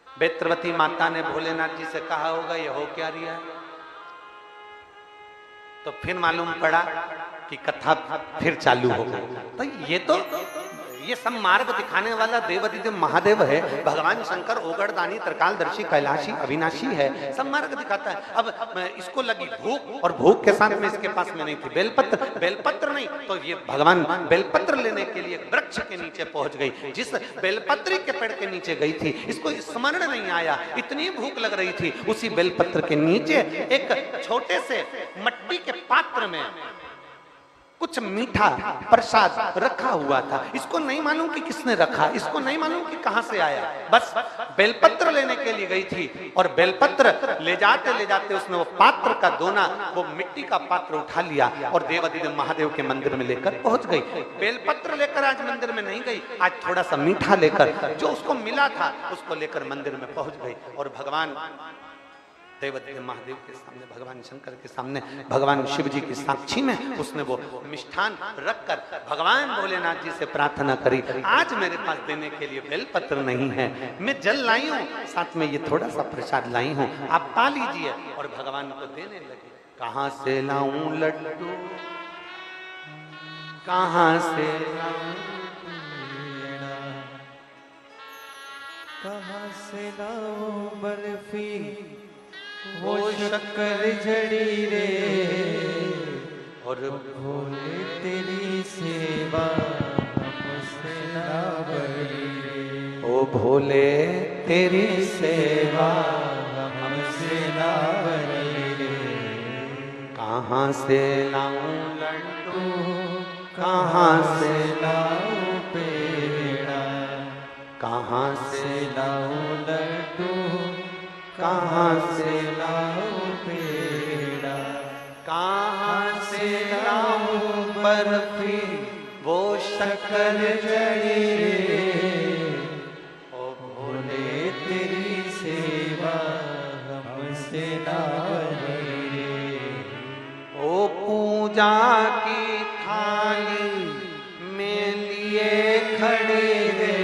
बेत्रवती माता ने भोलेनाथ जी से कहा होगा ये हो क्या रहा है, तो फिर मालूम पड़ा कि कथा फिर चालू हो गई। तो ये सब मार्ग दिखाने वाला देवाधिदेव महादेव है। भगवान शंकर ओगड़दानी, त्रिकालदर्शी, कैलाशी, अविनाशी है, सब मार्ग दिखाता है। अब इसको लगी भूख, और भूख के साथ में इसके पास में नहीं थी बेलपत्र। बेलपत्र नहीं तो ये भगवान बेलपत्र लेने के लिए वृक्ष के नीचे पहुंच गई। जिस बेलपत्री के पेड़ के नीचे गई थी, इसको स्मरण नहीं आया, इतनी भूख लग रही थी। उसी बेलपत्र के नीचे एक छोटे से मट्टी के पात्र में कुछ मीठा प्रसाद रखा हुआ था। इसको नहीं मालूम कि किसने रखा, इसको नहीं मालूम कि कहां से आया। बस बेलपत्र लेने के लिए गई थी, और बेलपत्र ले जाते उसने वो पात्र का दोना, वो मिट्टी का पात्र उठा लिया और देवाधिदेव महादेव के मंदिर में लेकर पहुंच गई। बेलपत्र लेकर आज मंदिर में नहीं गई, आज थोड़ा सा मीठा लेकर, जो उसको मिला था उसको लेकर मंदिर में पहुंच गई। और भगवान देवाधिदेव महादेव के सामने, भगवान शंकर के सामने, भगवान शिव जी की साक्षी में उसने वो मिष्ठान रखकर भगवान भोलेनाथ जी से प्रार्थना करी, आज मेरे पास देने के लिए बेलपत्र नहीं है, मैं जल लाई हूँ, साथ में ये थोड़ा सा प्रसाद लाई हूँ, आप पा लीजिए। और भगवान को देने लगे। कहां से लाऊं लड्डू, कहां से कहाँ से लाओ बर्फी वो शक्कर जड़ी रे, और भोले तेरी सेवा हमसे ना बड़ी रे। ओ भोले तेरी सेवा हमसे ना बड़ी रे। कहाँ से लाऊं लड्डू, कहाँ से लाऊं पेड़ा, कहाँ से से लाऊं लड्डू, कहाँ से लाऊं पेड़ा, कहाँ से लाऊं बर्फी वो शक्कर जड़ी रे। ओ भोले तेरी सेवा हमसे ना बड़ी रे। ओ पूजा की थाली में लिए खड़े रे,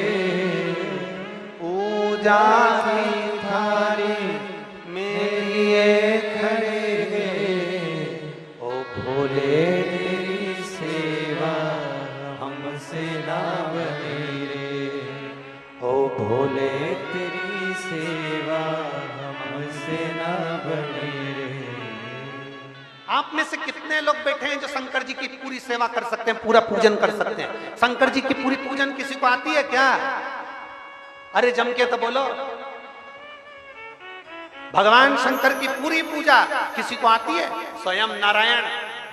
पूजा की थाली में लिए खड़े रे। ओ भोले तेरी सेवा हमसे ना बड़ी रे। ओ भोले तेरी सेवा हमसे ना बड़ी रे। आप में से कितने लोग बैठे हैं जो शंकर जी की पूरी सेवा कर सकते हैं, पूरा पूजन कर सकते हैं? शंकर जी की पूरी पूजन किसी को आती है क्या? अरे जम के तो बोलो। भगवान शंकर की पूरी पूजा किसी को आती है? स्वयं नारायण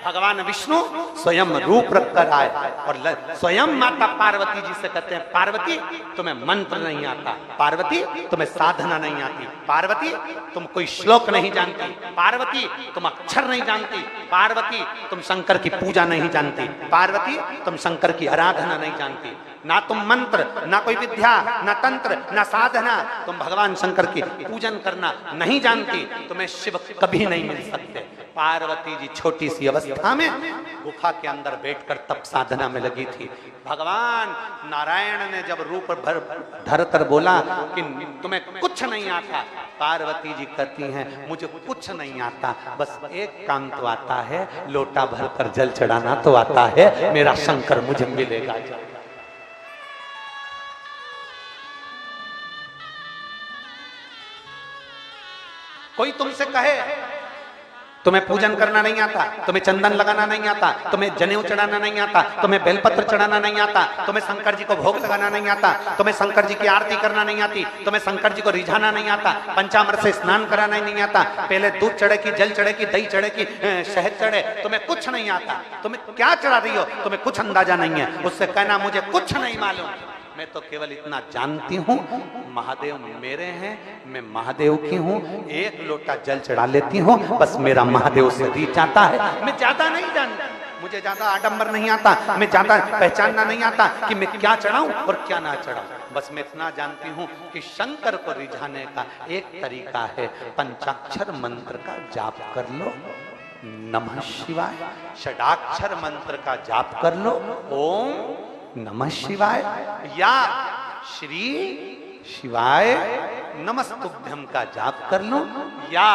भगवान विष्णु स्वयं रूप रखकर आए और स्वयं माता पार्वती जी से कहते हैं, पार्वती तुम्हें मंत्र नहीं आता, पार्वती तुम्हें साधना नहीं आती, पार्वती तुम कोई श्लोक नहीं जानती, पार्वती तुम अक्षर नहीं जानती, पार्वती तुम शंकर की पूजा नहीं जानती, पार्वती तुम शंकर की आराधना नहीं जानती। ना तुम मंत्र, ना कोई विद्या, ना तंत्र, ना साधना, तुम भगवान शंकर की पूजन करना नहीं जानती, तुम्हें शिव कभी नहीं मिल सकते। पार्वती जी छोटी सी अवस्था में गुफा के अंदर बैठकर तप साधना में लगी थी। भगवान नारायण ने जब रूप धर कर बोला कि तुम्हें कुछ नहीं आता, पार्वती जी कहती हैं मुझे कुछ नहीं आता, बस एक काम तो आता है, लोटा भर कर जल चढ़ाना तो आता है, मेरा शंकर मुझे मिलेगा। कोई तुमसे कहे तुम्हें पूजन करना नहीं आता, तुम्हें चंदन लगाना नहीं आता, तुम्हें जनेऊ चढ़ाना नहीं आता, तुम्हें बेलपत्र चढ़ाना नहीं आता, तुम्हें शंकर जी को भोग लगाना नहीं आता, तुम्हें शंकर जी की आरती करना नहीं आती, तुम्हें शंकर जी को रिझाना नहीं आता, पंचामृत से स्नान कराना नहीं आता, पहले दूध चढ़े की, जल चढ़े की, दही चढ़े की, शहद चढ़े, तुम्हें कुछ नहीं आता, तुम्हें क्या चढ़ा रही हो, तुम्हें कुछ अंदाजा नहीं है। उससे कहना मुझे कुछ नहीं मालूम, मैं तो केवल इतना जानती हूँ महादेव मेरे हैं, मैं महादेव की हूँ, एक लोटा जल चढ़ा लेती हूँ, बस मेरा महादेव से रीच जाता है। मैं ज्यादा नहीं जानती, मुझे ज्यादा आडंबर नहीं आता, मैं ज्यादा पहचानना नहीं आता कि मैं क्या चढ़ाऊं और क्या ना चढ़ाऊं। बस मैं इतना जानती हूँ कि शंकर को रिझाने का एक तरीका है, पंचाक्षर मंत्र का जाप कर लो, नमः शिवाय, षडाक्षर मंत्र का जाप कर लो, ओम नमः शिवाय, या श्री शिवाय नमस्तुभ्यम का जाप कर लो, या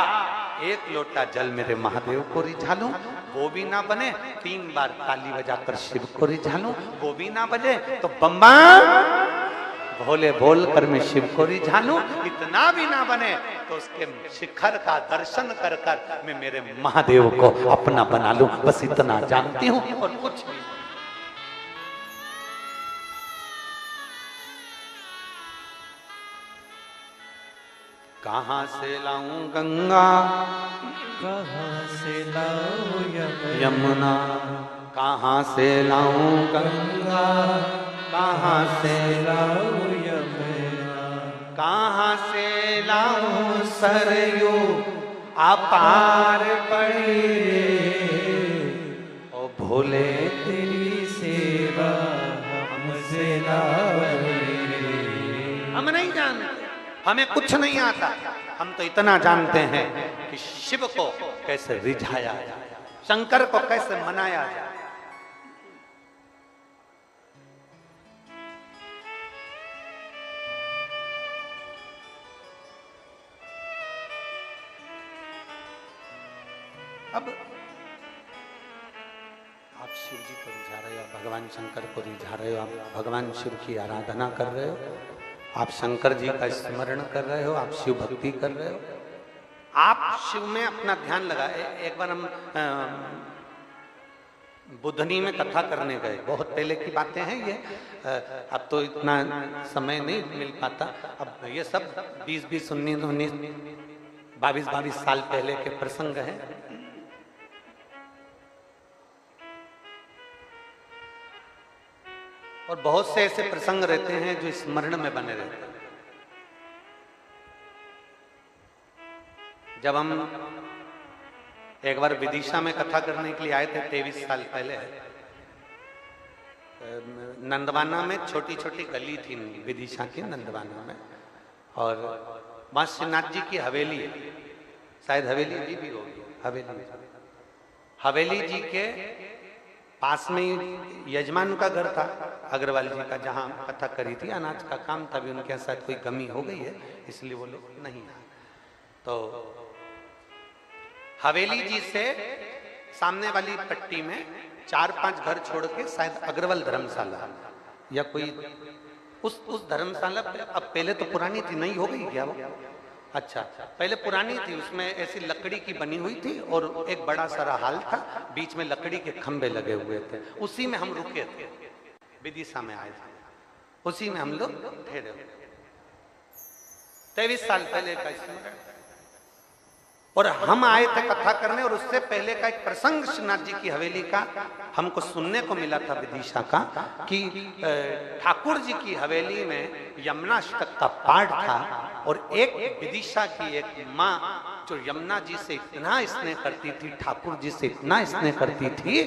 एक लोटा जल मेरे महादेव को रिझा लूं, वो भी ना बने 3 बार ताली बजाकर शिव को रिझा लूं, वो भी ना बने तो बम्बा भोले बोल कर मैं शिव को रिझा लूं, इतना भी ना बने तो उसके शिखर का दर्शन कर कर मैं मेरे महादेव को अपना बना लूं। बस इतना जानती हूं और कुछ नहीं। कहाँ से लाऊं गंगा, कहाँ से लाऊं यमुना, कहाँ से लाऊं गंगा, कहाँ से लाऊं यमुना, कहाँ से लाऊं सरयू अपार पड़ी रे। ओ भोले तेरी सेवा हमसे ना बड़ी रे। हम नहीं जानते, हमें कुछ नहीं आता, हम तो इतना जानते हैं कि शिव को कैसे रिझाया जाए, शंकर को कैसे मनाया जाए। अब आप शिव जी को रिझा रहे हो, भगवान शंकर को रिझा रहे हो, आप भगवान शिव की आराधना कर रहे हो, आप शंकर जी का स्मरण कर रहे हो, आप शिव भक्ति कर रहे हो, आप शिव में अपना ध्यान लगाए। एक बार हम बुधनी में कथा करने गए, बहुत पहले की बातें हैं ये, अब तो इतना समय नहीं मिल पाता। अब ये सब 20-20, 19-19, 22-22 साल पहले के प्रसंग हैं। और बहुत से ऐसे प्रसंग रहते हैं जो स्मरण में बने रहते हैं। जब हम एक बार विदिशा में कथा करने के लिए आए थे 23 साल पहले, नंदवाना में छोटी छोटी गली थी विदिशा की, नंदवाना में, और वहां श्रीनाथ जी की हवेली है, शायद हवेली जी भी होगी, हवेली जी के पास में ही यजमान का घर था, अग्रवाल जी का, जहां कथा करी थी। अनाज का काम था, भी उनके साथ कोई कमी हो गई है, इसलिए वो लोग नहीं आए। तो हवेली जी से सामने वाली पट्टी में 4-5 घर छोड़ के शायद अग्रवाल धर्मशाला या कोई उस धर्मशाला पे, अब पहले तो पुरानी थी, नहीं हो गई क्या वो? अच्छा, पहले पुरानी थी, उसमें ऐसी लकड़ी की बनी हुई थी और एक बड़ा सारा हॉल था, बीच में लकड़ी के खंभे लगे हुए थे। उसी में हम रुके थे, विदिशा में आए थे, उसी में हम लोग ठहरे। 23 साल पहले का स्मरण। और हम आए थे कथा करने, और उससे पहले का एक प्रसंग श्रीनाथ जी की हवेली का हमको सुनने को मिला था विदिशा का, कि ठाकुर जी की हवेली में यमुनाष्टक का पाठ था, और एक विदिशा की एक माँ जो यमुना जी से इतना स्नेह करती थी, ठाकुर जी से इतना स्नेह करती थी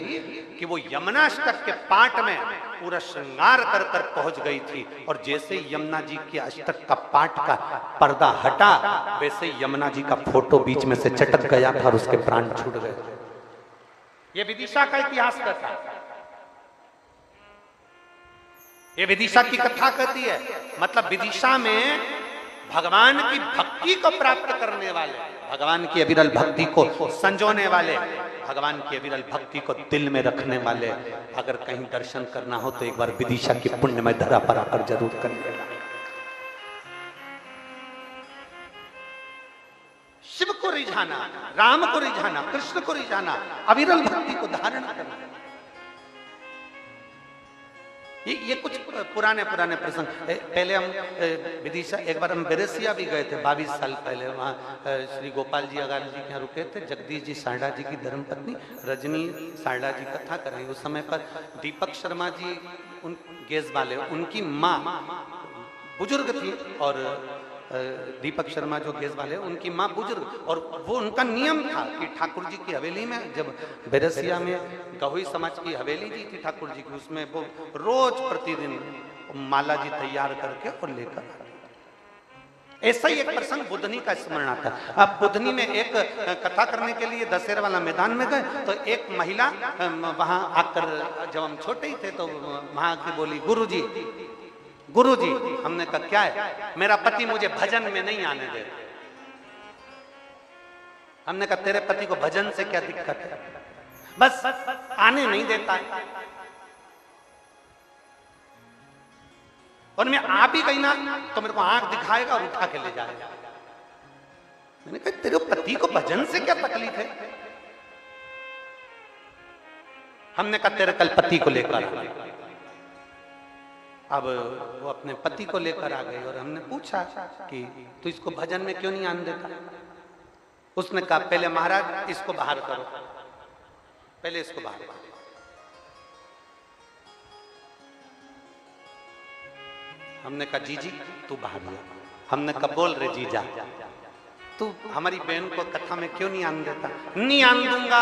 कि वो यमुनाष्टक के पाठ में पूरा श्रृंगार कर कर पहुंच गई थी। और जैसे यमुना जी के अष्टक का पाठ का पर्दा हटा, वैसे यमुना जी का फोटो बीच में से चटक गया था और उसके प्राण छूट गए। ये विदिशा का इतिहास कहता है, ये विदिशा की कथा कहती है। मतलब विदिशा में भगवान की भक्ति को प्राप्त करने वाले, भगवान की अविरल भक्ति को संजोने वाले, भगवान की अविरल भक्ति को दिल में रखने वाले, अगर कहीं दर्शन करना हो तो एक बार विदिशा की पुण्यमय धरा पर आकर जरूर करिएगा। शिव को रिझाना, राम को रिझाना, कृष्ण को रिझाना, अविरल भक्ति को धारण करना, ये कुछ पुराने प्रसंग। पहले हम विदिशा, एक बार हम बेरेसिया भी गए थे 22 साल पहले, वहाँ श्री गोपाल जी अगाल जी के यहाँ रुके थे। जगदीश जी सारडा जी की धर्मपत्नी रजनी सारडा जी कथा कर रही, उस समय पर दीपक शर्मा जी उन गेज वाले, उनकी माँ बुजुर्ग थी, और दीपक शर्मा जो गेज वाले, उनकी माँ बुजुर्ग, और वो उनका नियम था कि ठाकुर जी की हवेली में, जब बेरसिया में गहुई समाज की हवेली जी थी ठाकुर जी की, उसमें वो रोज प्रतिदिन माला जी तैयार करके और लेकर। ऐसा ही एक प्रसंग बुधनी का स्मरण आता है। अब बुधनी में एक कथा करने के लिए दशहरा वाला मैदान में गए, तो एक महिला वहां आकर, जब हम छोटे ही थे तो वहां की बोली, गुरुजी, हमने कहा क्या है? मेरा पति मुझे भजन में नहीं आने देता। हमने कहा तेरे पति को भजन से क्या दिक्कत है? बस आने नहीं देता है। और मैं आ भी गई ना तो मेरे को आंख दिखाएगा और उठा के ले जाएगा। मैंने कहा तेरे पति को भजन से क्या तकलीफ है? हमने कहा तेरे कल पति को लेकर आ। अब वो अपने पति को लेकर आ गई, और हमने पूछा कि तू इसको भजन में क्यों नहीं आने देता? उसने कहा पहले महाराज इसको बाहर करो, पहले इसको बाहर करो। हमने कहा जीजी तू बाहर जा। हमने कहा बोल रे जीजा, तू हमारी बहन को कथा में क्यों नहीं आने देता? नहीं आने दूंगा,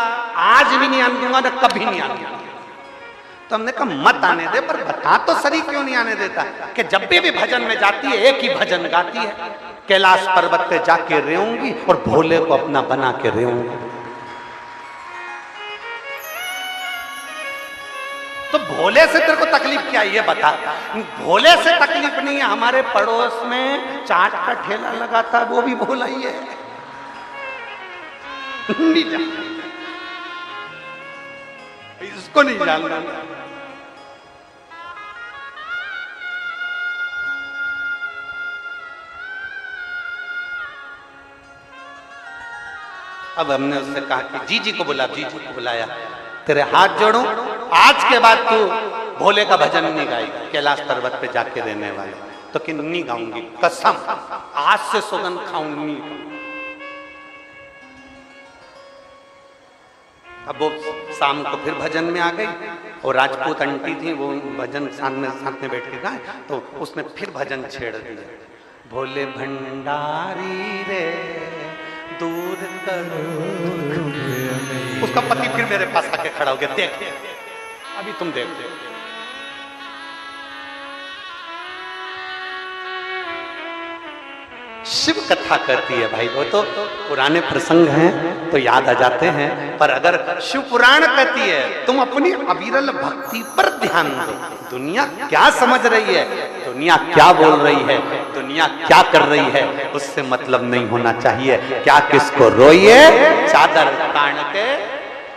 आज भी नहीं आने दूंगा, न कभी नहीं आने दूंगा। तो हमने कहा मत आने दे, पर बता तो सही क्यों नहीं आने देता? कि जब भी भजन में जाती है एक ही भजन गाती है, कैलाश पर्वत पे जाके रेऊंगी और भोले को अपना बना के रेऊंगी। तो भोले से तेरे को तकलीफ क्या है ये बता? भोले से तकलीफ नहीं है, हमारे पड़ोस में चाट का ठेला लगाता है, वो भी भोला ही है। इसको नहीं जानना। अब हमने उससे कहा कि जी को बुला, जी को बुलाया, तेरे हाथ जोड़ूं, आज के बाद तू भोले का भजन नहीं गाएगी कैलाश पर्वत पे जाके रहने वाले। तो कि नहीं गाऊंगी, कसम, आज से सौगंध खाऊंगी। अब वो शाम को फिर भजन में आ गई और राजपूत आंटी थी, वो भजन साथ में बैठ के गाए, तो उसने फिर भजन छेड़ दिया, भोले भंडारी रे दूर करो। उसका पति फिर मेरे पास आके खड़ा हो गया, देख अभी तुम देख। शिव कथा कहती है भाई, वो तो पुराने प्रसंग हैं तो याद आ जाते हैं, पर अगर शिव पुराण कहती है तुम अपनी अविरल भक्ति पर ध्यान दो। दुनिया क्या समझ रही है, दुनिया क्या बोल रही है, दुनिया क्या कर रही है, उससे मतलब नहीं होना चाहिए। क्या किसको रोइए, चादर तान के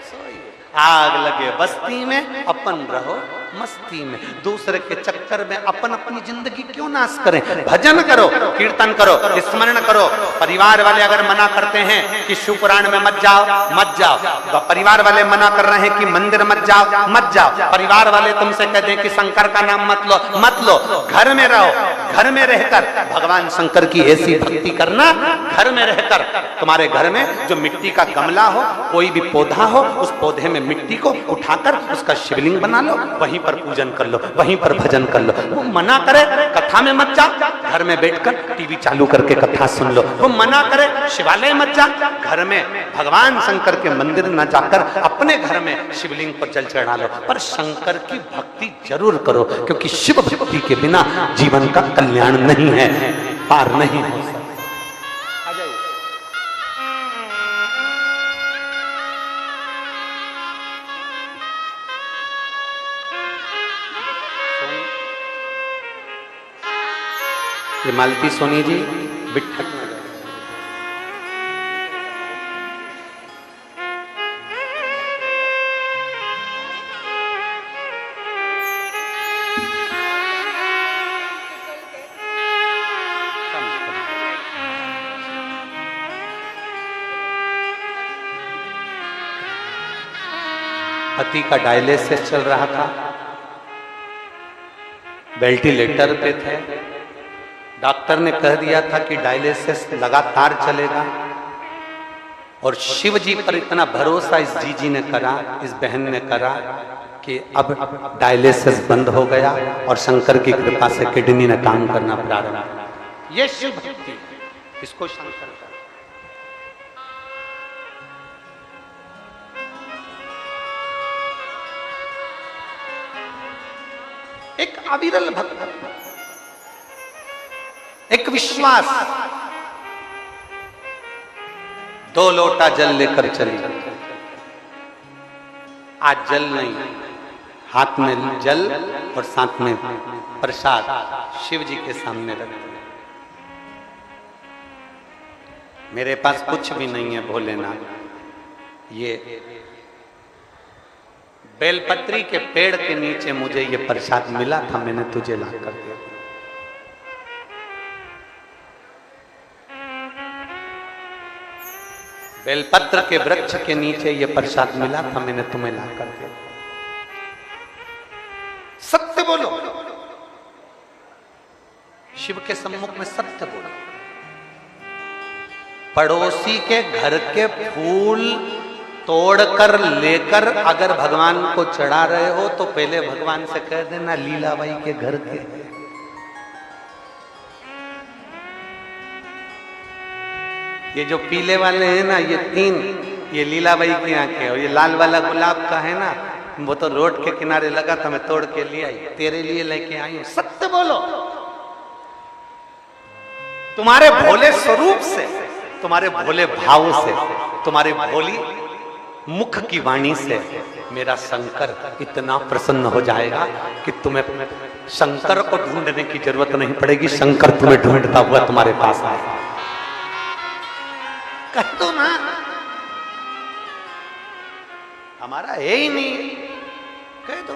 सोइए, आग लगे बस्ती में अपन रहो मस्ती में। दूसरे के चक्कर में अपन अपनी जिंदगी क्यों नाश करें। भजन करो, कीर्तन करो, स्मरण करो। परिवार वाले अगर मना करते हैं कि शिव पुराण में मत जाओ, मत जाओ। परिवार वाले मना कर रहे हैं कि मंदिर मत जाओ, मत जाओ। परिवार वाले तुमसे कह दें कि शंकर का नाम मत लो, मत लो। घर में रहो, घर में रहकर भगवान शंकर की ऐसी भक्ति करना, घर में रहकर तुम्हारे घर में जो मिट्टी का गमला हो, कोई भी पौधा हो, उस पौधे में मिट्टी को उठाकर उसका शिवलिंग बना लो, वहीं पर पूजन कर लो, वहीं पर भजन कर लो। वो मना करे कथा में मत जा, घर में बैठकर टीवी चालू करके कथा सुन लो। वो मना करे शिवालय मत जा, घर में भगवान शंकर के मंदिर न जाकर अपने घर में शिवलिंग पर जल चढ़ा लो। पर शंकर की भक्ति जरूर करो, क्योंकि शिव भक्ति के बिना जीवन का कल्याण नहीं है, पार नहीं हो सकता। ये मालती सोनी जी बिठक में गए। पति का डायलिसिस चल रहा था, वेंटिलेटर पे थे। डॉक्टर ने कह दिया था कि डायलिसिस लगातार चलेगा, और शिव जी पर इतना भरोसा इस जीजी ने करा, इस बहन ने करा कि अब डायलिसिस बंद हो गया और शंकर की कृपा से किडनी ने काम करना प्रारंभ किया। ये शिव भक्ति, इसको शंकर का। एक अविरल भक्त, एक विश्वास। 2 लोटा जल लेकर चली, आज जल नहीं, हाथ में जल और साथ में प्रसाद शिव जी के सामने रख दिया। मेरे पास कुछ भी नहीं है भोलेनाथ, ये बेलपत्री के पेड़ के नीचे मुझे ये प्रसाद मिला था, मैंने तुझे ला कर दिया। बेलपत्र के वृक्ष के नीचे ये प्रसाद मिला था, मैंने तुम्हें ला कर दिया। सत्य बोलो, शिव के सम्मुख में सत्य बोलो। पड़ोसी के घर के फूल तोड़कर लेकर अगर भगवान को चढ़ा रहे हो तो पहले भगवान से कह देना लीलाबाई के घर के। ये जो पीले वाले हैं ना, ये 3, ये लीलाबाई की आंखें, और ये लाल वाला गुलाब का है ना, वो तो रोड के किनारे लगा था, मैं तोड़ के ले आई, तेरे लिए लेके आई हूं। सत्य बोलो, तुम्हारे भोले स्वरूप से, तुम्हारे भोले भाव से, तुम्हारे भोली मुख की वाणी से मेरा शंकर इतना प्रसन्न हो जाएगा कि तुम्हें शंकर को ढूंढने की जरूरत नहीं पड़ेगी, शंकर तुम्हें ढूंढता हुआ तुम्हारे पास आएगा। कह दो ना, हमारा है ही नहीं, कह दो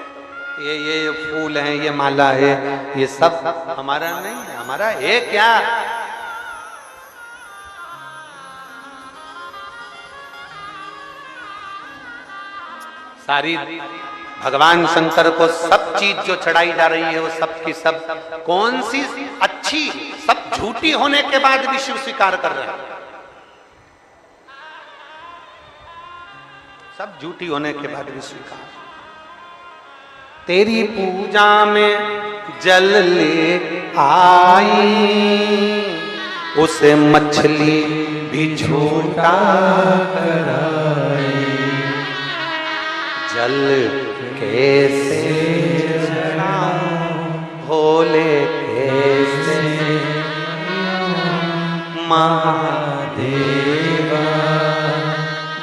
ये फूल है, ये माला है, ये सब हमारा नहीं है। हमारा है क्या? सारी भगवान शंकर को सब चीज जो चढ़ाई जा रही है वो सब की सब कौन सी अच्छी, सब झूठी होने के बाद भी शिव स्वीकार कर रहे हैं। सब झूठी होने के बाद भी स्वीकार। तेरी पूजा में जल ले आई, उसे मछली भी झूठा कराई। जल कैसे चढ़ाऊं भोले कैसे महादेवा,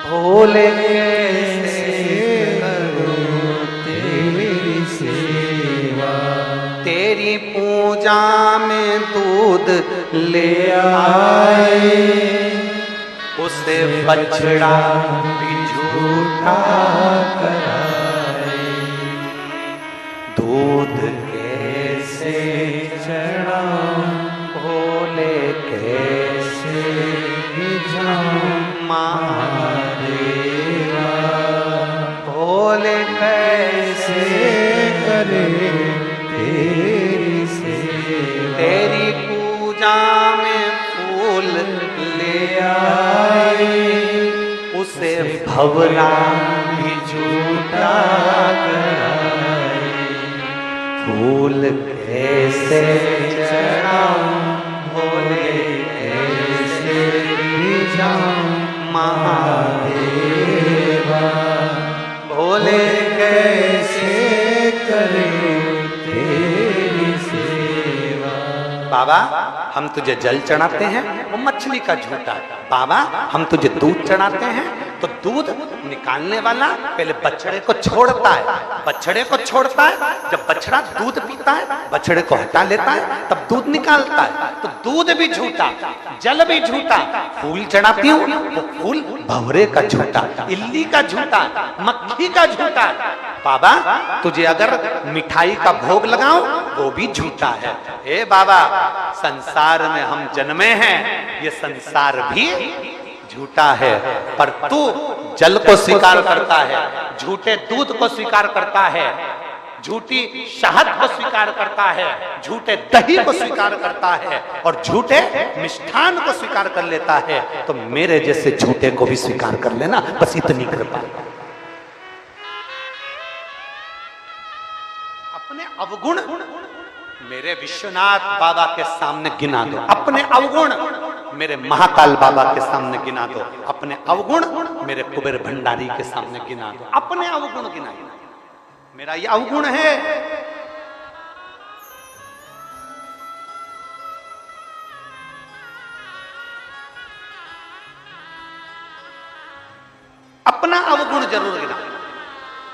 भोले कैसे करूं तेरी सेवा। तेरी पूजा में दूध ले आए, उसे बछड़ा भी झूठा कराए। दूध कैसे चढ़ाऊं भोले कैसे भिजाऊं महादेवा, भोले कैसे करे तेरी सेवा। तेरी पूजा में फूल ले आए, उसे भवरा भी झूठा कराए। फूल कैसे चढ़ाऊं भोले कैसे भिजाऊं महादेवा, भोले कैसे करें तेरी सेवा। बाबा हम तुझे जल चढ़ाते हैं, वो मछली का झूठा। बाबा हम तुझे दूध चढ़ाते हैं, तो दूध निकालने वाला पहले बछड़े को छोड़ता है। बछड़े को छोड़ता है, जब बछड़ा दूध पीता है बछड़े को हटा लेता है, तब दूध निकालता है। तो दूध भी झूठा, जल भी झूठा। फूल चढ़ाती हूँ वो फूल भंवरे का झूठा, इल्ली का झूठा, मक्खी का झूठा। बाबा तुझे अगर मिठाई का भोग लगाऊं वो भी झूठा है। हे बाबा संसार में हम जन्मे हैं, ये संसार भी झूठा है। पर तू जल को स्वीकार करता है, झूठे दूध को स्वीकार करता है, झूठी शहद को स्वीकार करता है, झूठे दही को स्वीकार करता है और झूठे मिष्ठान को स्वीकार कर लेता है। तो मेरे जैसे झूठे को भी स्वीकार कर लेना, बस इतनी कृपा। अपने अवगुण मेरे विश्वनाथ बाबा के सामने गिना दो, अपने अवगुण मेरे महाकाल बाबा के सामने गिना दो, अपने अवगुण मेरे कुबेर भंडारी के सामने गिना दो। अपने अवगुण गिनाइए, मेरा ये अवगुण है। अपना अवगुण जरूर गिनाओ।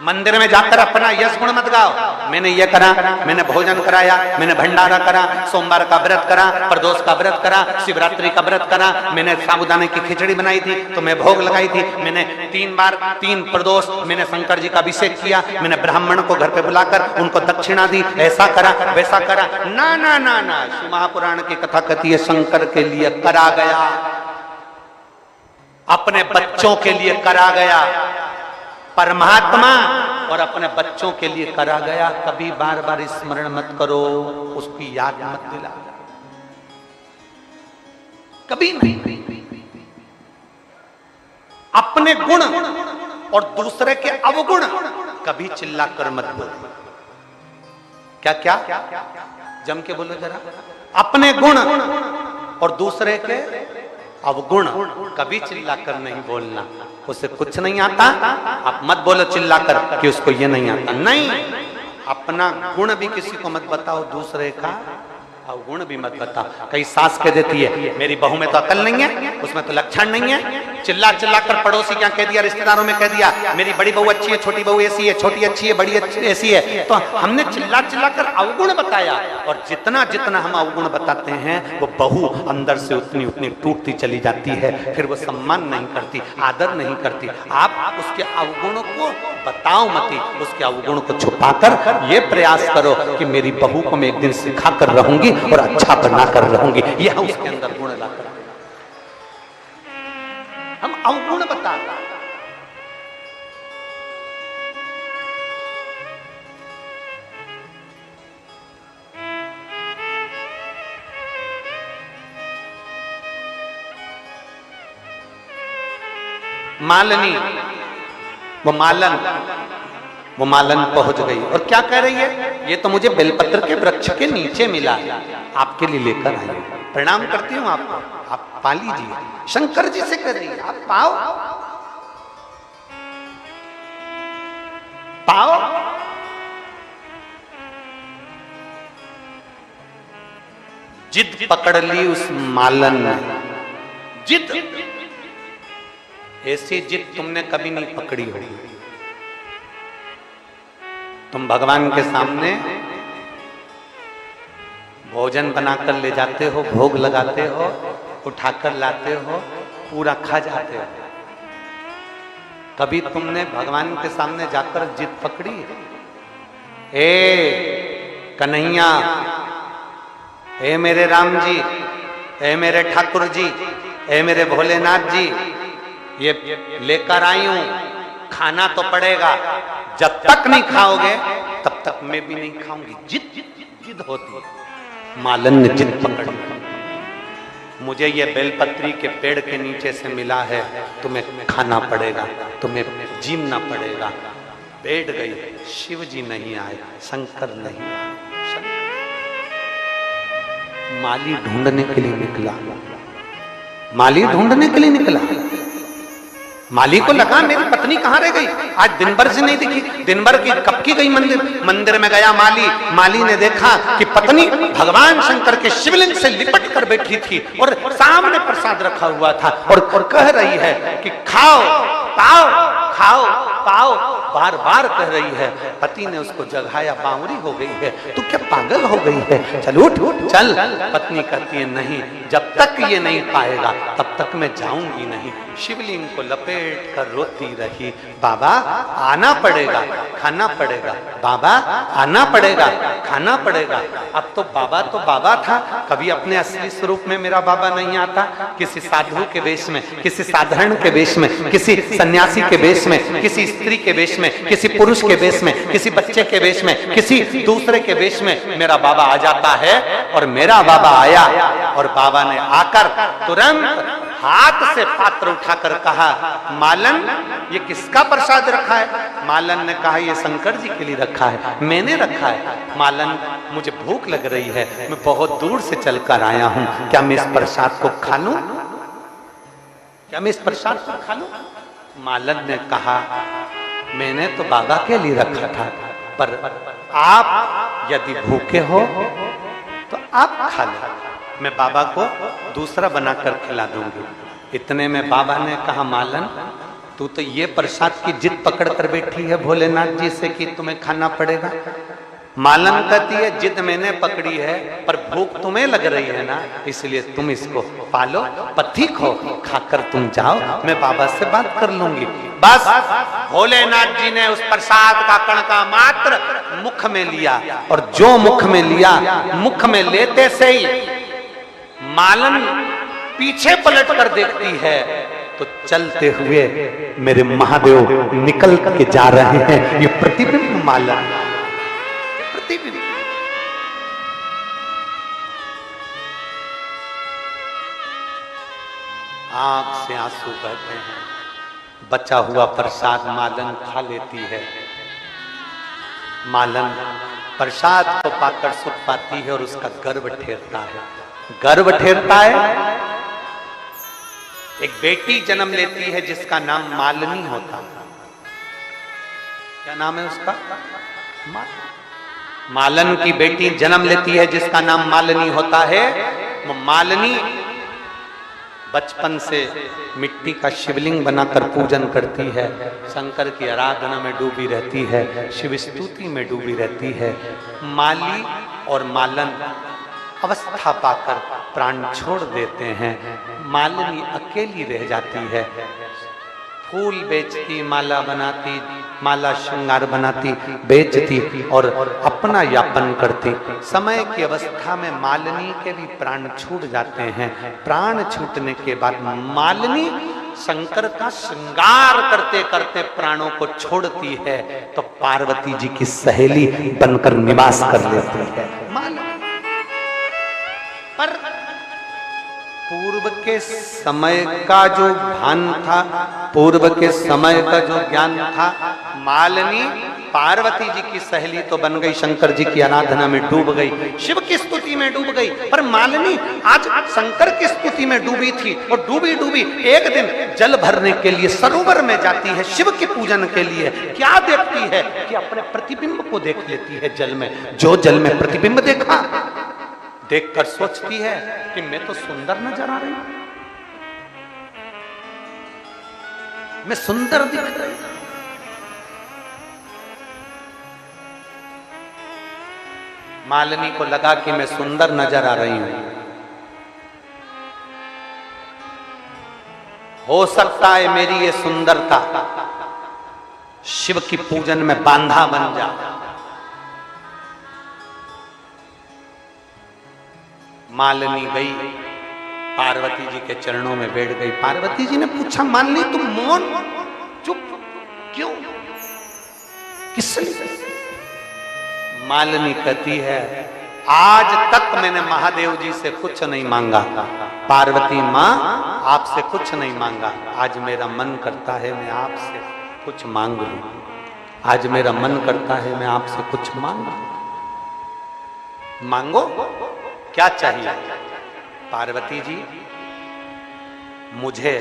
मंदिर में जाकर अपना यश गुण मत गाओ, मैंने ये करा, मैंने भोजन कराया, मैंने भंडारा करा, सोमवार का व्रत करा, प्रदोष का व्रत करा, शिवरात्रि का व्रत करा, मैंने साबूदाने की खिचड़ी बनाई थी तो मैं भोग लगाई थी, मैंने 3 बार 3 प्रदोष मैंने शंकर जी का अभिषेक किया, मैंने ब्राह्मण को घर पे बुलाकर उनको दक्षिणा दी, ऐसा करा वैसा करा। ना ना ना ना, शिव महापुराण की कथा कहती है शंकर के लिए करा गया, अपने बच्चों के लिए करा गया। परमात्मा और अपने बच्चों के लिए करा गया, कभी बार बार स्मरण मत करो, उसकी याद मत दिला, कभी नहीं। अपने गुण और दूसरे के अवगुण कभी चिल्लाकर मत बोलो। क्या क्या जम के बोलो जरा। अपने गुण और दूसरे के अवगुण कभी चिल्लाकर नहीं बोलना, उसे कुछ नहीं आता। आप मत बोलो चिल्लाकर कि उसको ये नहीं आता, नहीं। अपना गुण भी किसी को मत बताओ, दूसरे का अवगुण भी मत बताओ। कई सास कह देती है मेरी बहू में तो अकल नहीं है, उसमें तो लक्षण नहीं है, चिल्ला चिल्ला कर पड़ोसी क्या कह दिया, रिश्तेदारों में कह दिया मेरी बड़ी बहू अच्छी है, छोटी बहू ऐसी है, छोटी अच्छी है, बड़ी अच्छी ऐसी है। तो हमने चिल्ला चिल्ला कर अवगुण बताया, और जितना जितना हम अवगुण बताते हैं वो बहू अंदर से उतनी उतनी टूटती चली जाती है, फिर वो सम्मान नहीं करती, आदर नहीं करती। आप उसके अवगुणों को बताओ मत, उसके अवगुण को छुपाकर ये प्रयास करो कि मेरी बहू को मैं एक दिन सिखा कर रहूंगी और अच्छा बनाकर रहूंगी। यह उसके अंदर गुण लाकर हम अवगुण बताते। मालनी, वो मालन पहुंच गई और क्या कह रही है, ये तो मुझे बेलपत्र के वृक्ष के नीचे मिला, आपके लिए लेकर आई, प्रणाम करती हूँ आपको, आप पा लीजिए। शंकर जी से कह रही है, आप पाओ पाओ। जिद पकड़ ली उस मालन ने, जिद, ऐसी जिद तुमने कभी नहीं पकड़ी होगी। तुम भगवान के सामने भोजन बनाकर ले जाते हो, भोग लगाते हो, उठाकर लाते हो, पूरा खा जाते हो। कभी तुमने भगवान के सामने जाकर जिद पकड़ी? ए कन्हैया, ए मेरे राम जी, ए मेरे ठाकुर जी, ए मेरे भोलेनाथ जी, ये लेकर आई हूं, खाना तो पड़ेगा, जब तक नहीं खाओगे तब तक मैं भी नहीं खाऊंगी। जिद जिद होती है। मालन ने जिद पकड़ी, मुझे ये बेलपत्री के पेड़ के नीचे से मिला है, तुम्हें खाना पड़ेगा, तुम्हें जीना पड़ेगा। बैठ गई। शिव जी नहीं आए, शंकर नहीं आए। माली ढूंढने के लिए निकला, माली ढूंढने के लिए निकला। माली को लगा मेरी पत्नी कहां रह गई, आज दिन भर से नहीं दिखी, दिन भर की कब की गई मंदिर में गया माली ने देखा कि पत्नी भगवान शंकर के शिवलिंग से लिपट कर बैठी थी और सामने प्रसाद रखा हुआ था और कह रही है कि खाओ पाओ खाओ पाओ, बार बार कह रही है। पति ने उसको जगाया, बावरी हो गई है, तू क्या पागल हो गई है, चल उठ चल। पत्नी कहती है नहीं, जब तक ये नहीं पाएगा तब तक मैं जाऊंगी नहीं। शिवलिंग को लपेट कर रोती रही, बाबा आना पड़ेगा, खाना पड़ेगा, बाबा आना पड़ेगा, खाना पड़ेगा। अब तो बाबा था, कभी अपने असली स्वरूप में मेरा बाबा नहीं आता, किसी साधु के वेश में, किसी साधारण के वेश में, किसी सन्यासी के वेश में, किसी स्त्री के वेश में, किसी पुरुष के वेश में, किसी बच्चे के वेश में, किसी दूसरे के वेश में मेरा बाबा आ जाता है। और मेरा बाबा आया और बाबा ने आकर तुरंत हाथ से पात्र उठाकर कहा, मालन ये किसका प्रसाद रखा है? मालन ने कहा ये शंकर जी के लिए रखा है, मैंने रखा है। मालन मुझे भूख लग रही है, मैं बहुत दूर से चलकर आया हूं, क्या मैं इस प्रसाद को खा लूं? क्या मैं इस प्रसाद को खा लूं? मालन ने कहा मैंने तो बाबा के लिए रखा था, पर आप यदि भूखे हो तो आप खा लो, मैं बाबा को दूसरा बनाकर खिला दूंगी। इतने में बाबा ने कहा मालन तू तो ये प्रसाद की जिद पकड़ कर बैठी है भोलेनाथ जी से कि तुम्हें खाना पड़ेगा। मालन कहती है जिद मैंने पकड़ी है, पर भूख तुम्हें लग रही है ना, इसलिए तुम इसको पालो, पथिक हो, खाकर तुम जाओ, मैं बाबा से बात कर लूंगी। बस भोलेनाथ जी ने उस प्रसाद का कणका मात्र मुख में लिया, और जो मुख में लिया, मुख में लेते से ही मालन पीछे पलट कर देखती है तो चलते हुए मेरे महादेव निकल के जा रहे हैं। ये प्रतिबिंब मालन, प्रतिबिंब। आंख से आंसू बहते हैं, बचा हुआ प्रसाद मालन खा लेती है। मालन प्रसाद को पाकर सुख पाती है और उसका गर्व ठेरता है, गर्व ठेरता है। एक बेटी जन्म लेती है जिसका नाम मालनी होता है। क्या नाम है उसका? मालन की बेटी जन्म लेती है जिसका नाम मालनी होता है। वो मालनी बचपन से मिट्टी का शिवलिंग बनाकर पूजन करती है, शंकर की आराधना में डूबी रहती है, शिव स्तुति में डूबी रहती है। माली और मालन अवस्था पाकर प्राण छोड़ देते हैं। मालिनी अकेली रह जाती है, फूल बेचती, माला बनाती, माला श्रृंगार बनाती, बेचती और अपना यापन करती। समय की अवस्था में मालिनी के भी प्राण छूट जाते हैं। प्राण छूटने के बाद मालिनी शंकर का श्रृंगार करते करते प्राणों को छोड़ती है, तो पार्वती जी की सहेली बनकर निवास कर लेती है। पर पूर्व के समय का जो भान था, पूर्व के समय का जो ज्ञान था, मालिनी पार्वती जी की सहेली तो बन गई, शंकर जी की आराधना में डूब गई, शिव की स्तुति में डूब गई। पर मालिनी आज शंकर की स्तुति में डूबी थी और डूबी डूबी एक दिन जल भरने के लिए सरोवर में जाती है, शिव के पूजन के लिए। क्या देखती है कि अपने प्रतिबिंब को देख लेती है जल में। जो जल में प्रतिबिंब देखा, देखकर सोचती है कि मैं तो सुंदर नजर आ रही हूं, मैं सुंदर दिख रही हूं। मालिनी को लगा कि मैं सुंदर नजर आ रही हूं, हो सकता है मेरी ये सुंदरता शिव की पूजन में बांधा बन जाए। मालिनी गई, पार्वती जी के चरणों में बैठ गई। पार्वती जी ने पूछा, मालिनी तुम मौन चुप क्यों, किस लिए? मालिनी कहती है, आज तक मैंने महादेव जी से कुछ नहीं मांगा, पार्वती माँ आपसे कुछ नहीं मांगा। आज मेरा मन करता है मैं आपसे कुछ मांग लूं, आज मेरा मन करता है मैं आपसे कुछ मांगू। मांगो, क्या चाहिए? पार्वती जी मुझे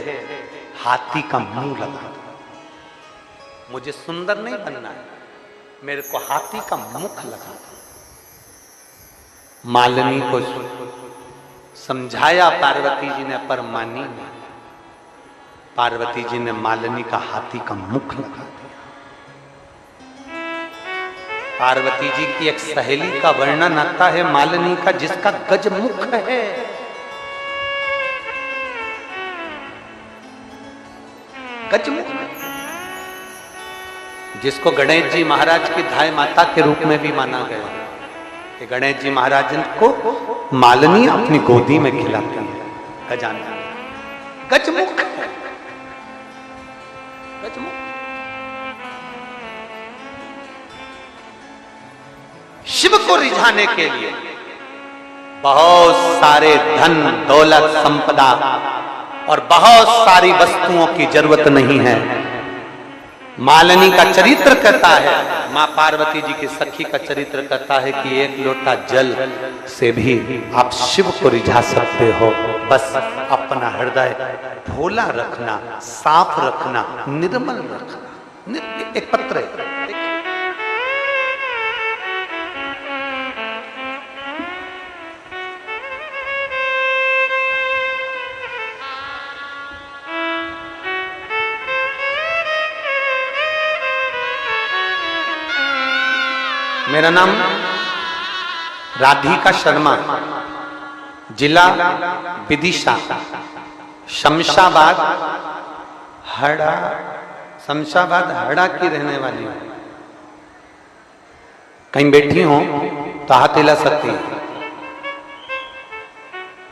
हाथी का मुंह लगा दो, मुझे सुंदर नहीं बनना है, मेरे को हाथी का मुख लगा दो। मालिनी को समझाया पार्वती जी ने, पर मानी नहीं। पार्वती जी ने मालिनी का हाथी का मुख लगा दिया। पार्वती जी की एक सहेली का वर्णन आता है मालिनी का, जिसका गजमुख है। गजमुख, जिसको गणेश जी महाराज की धाय माता के रूप में भी माना गया कि गणेश जी महाराज को मालिनी अपनी गोदी में खिलाती है। गजानन गजमुख है, गजमुख। शिव को रिझाने के लिए बहुत सारे धन दौलत संपदा और बहुत सारी वस्तुओं की जरूरत नहीं है। मालिनी का चरित्र कहता है, मां पार्वती जी की सखी का चरित्र कहता है कि एक लोटा जल से भी आप शिव को रिझा सकते हो। बस अपना हृदय भोला रखना, साफ रखना, निर्मल रखना। एक पत्र है, मेरा नाम राधिका शर्मा, जिला विदिशा, शमशाबाद हड़ा, शमशाबाद हड़ा की रहने वाली हूं। कहीं बैठी हो तो हाथ हिला सकती है।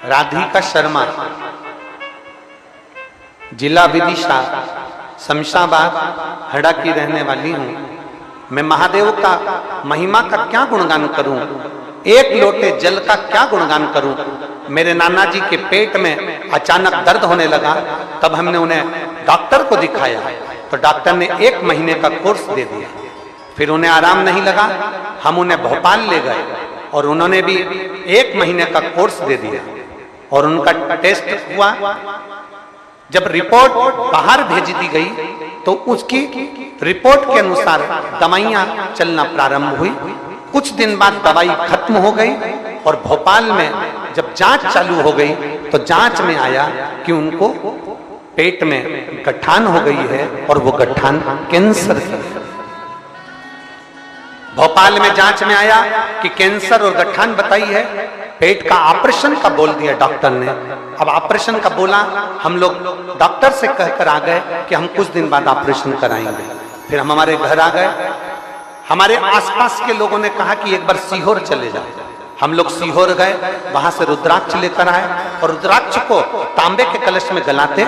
राधिका शर्मा, जिला विदिशा, शमशाबाद हड़ा की रहने वाली हूं। मैं महादेव का महिमा का क्या गुणगान करूं, एक लोटे जल का क्या गुणगान करूं। मेरे नाना जी के पेट में अचानक दर्द होने लगा, तब हमने उन्हें डॉक्टर को दिखाया तो डॉक्टर ने 1 महीने का कोर्स दे दिया। फिर उन्हें आराम नहीं लगा, हम उन्हें भोपाल ले गए और उन्होंने भी 1 महीने का कोर्स दे दिया और उनका टेस्ट हुआ। जब रिपोर्ट बाहर भेज दी गई तो उसकी रिपोर्ट के अनुसार दवाइयां चलना प्रारंभ हुई। कुछ दिन बाद दवाई खत्म हो गई और भोपाल में जब जांच चालू हो गई तो जांच में आया कि उनको पेट में गठान हो गई है और वो गठान कैंसर की है। भोपाल में जांच में आया कि कैंसर और गठान बताई है। पेट का ऑपरेशन का बोल दिया डॉक्टर ने। अब ऑपरेशन का बोला, हम लोग डॉक्टर से कहकर आ गए कि हम कुछ दिन बाद ऑपरेशन कराएंगे। फिर हम हमारे घर आ गए। हमारे आसपास के लोगों ने कहा कि एक बार सीहोर चले जाओ। हम लोग सीहोर गए, वहां से रुद्राक्ष लेकर आए और रुद्राक्ष को तांबे के कलश में गलाते,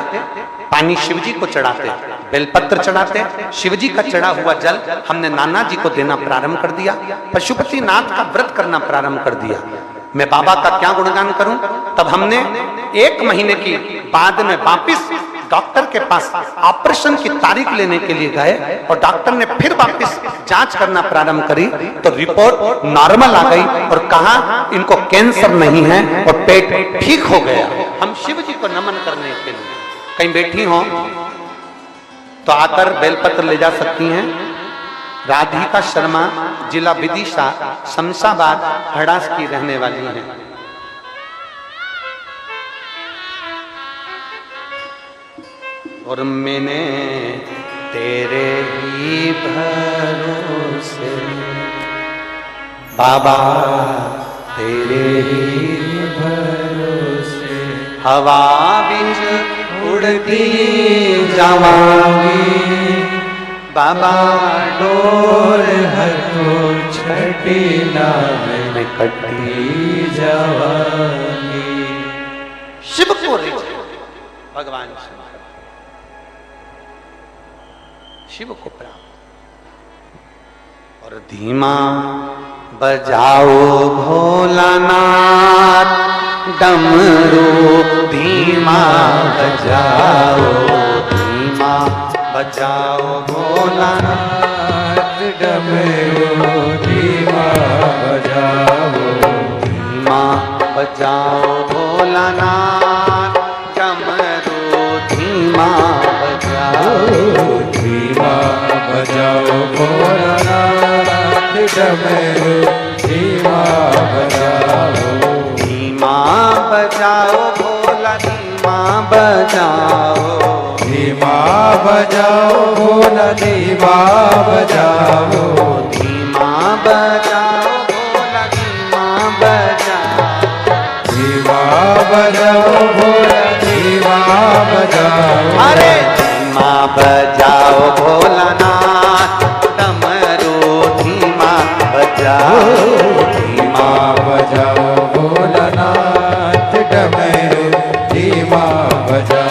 पानी शिवजी को चढ़ाते, बेलपत्र चढ़ाते। शिवजी का चढ़ा हुआ जल हमने नाना जी को देना प्रारंभ कर दिया। पशुपति नाथ का व्रत करना प्रारंभ कर दिया। मैं बाबा का क्या गुणगान करूं। तब हमने 1 महीने की बाद में वापिस डॉक्टर के पास ऑपरेशन की तारीख लेने के लिए गए और डॉक्टर ने फिर वापिस जांच करना प्रारंभ करी तो रिपोर्ट नॉर्मल आ गई और कहा इनको कैंसर नहीं है और पेट ठीक हो गया। हम शिव जी को नमन करने के लिए कहीं बैठी हो तो आकर बेलपत्र ले जा सकती हैं। राधिका शर्मा, जिला विदिशा, शमशाबाद, हड़ास की रहने वाली हैं। और मैंने तेरे ही भरोसे बाबा, तेरे ही भरोसे हवा बिच उड़ती जावांगी बाबा, डोर हर को छठी नाम में कटी जावांगी। शिव को रिझे भगवान शिव को प्राप्त। और धीमा बजाओ भोलानाथ डमरू, धीमा बजाओ, धीमा बजाओ भोलानाथ डमरू, धीमा बजाओ, धीमा बजाओ भोलानाथ डमरू, धीमा बजाओ, धीमा बजाओ भोलानाथ डमरू, धीमा बजाओ, धीमा बजाओ भोला, धीमा बजाओ, धीमा बजाओ भोला, धीमा बजाओ, धीमा बजाओ भोला, धीमा बजाओ, धीमा बजाओ भोला, धीमा बजाओ। अरे धीमा बजाओ भोलानाथ डमरू, धीमा बजाओ, धीमा बजाओ भोलानाथ डमरू, धीमा बजाओ।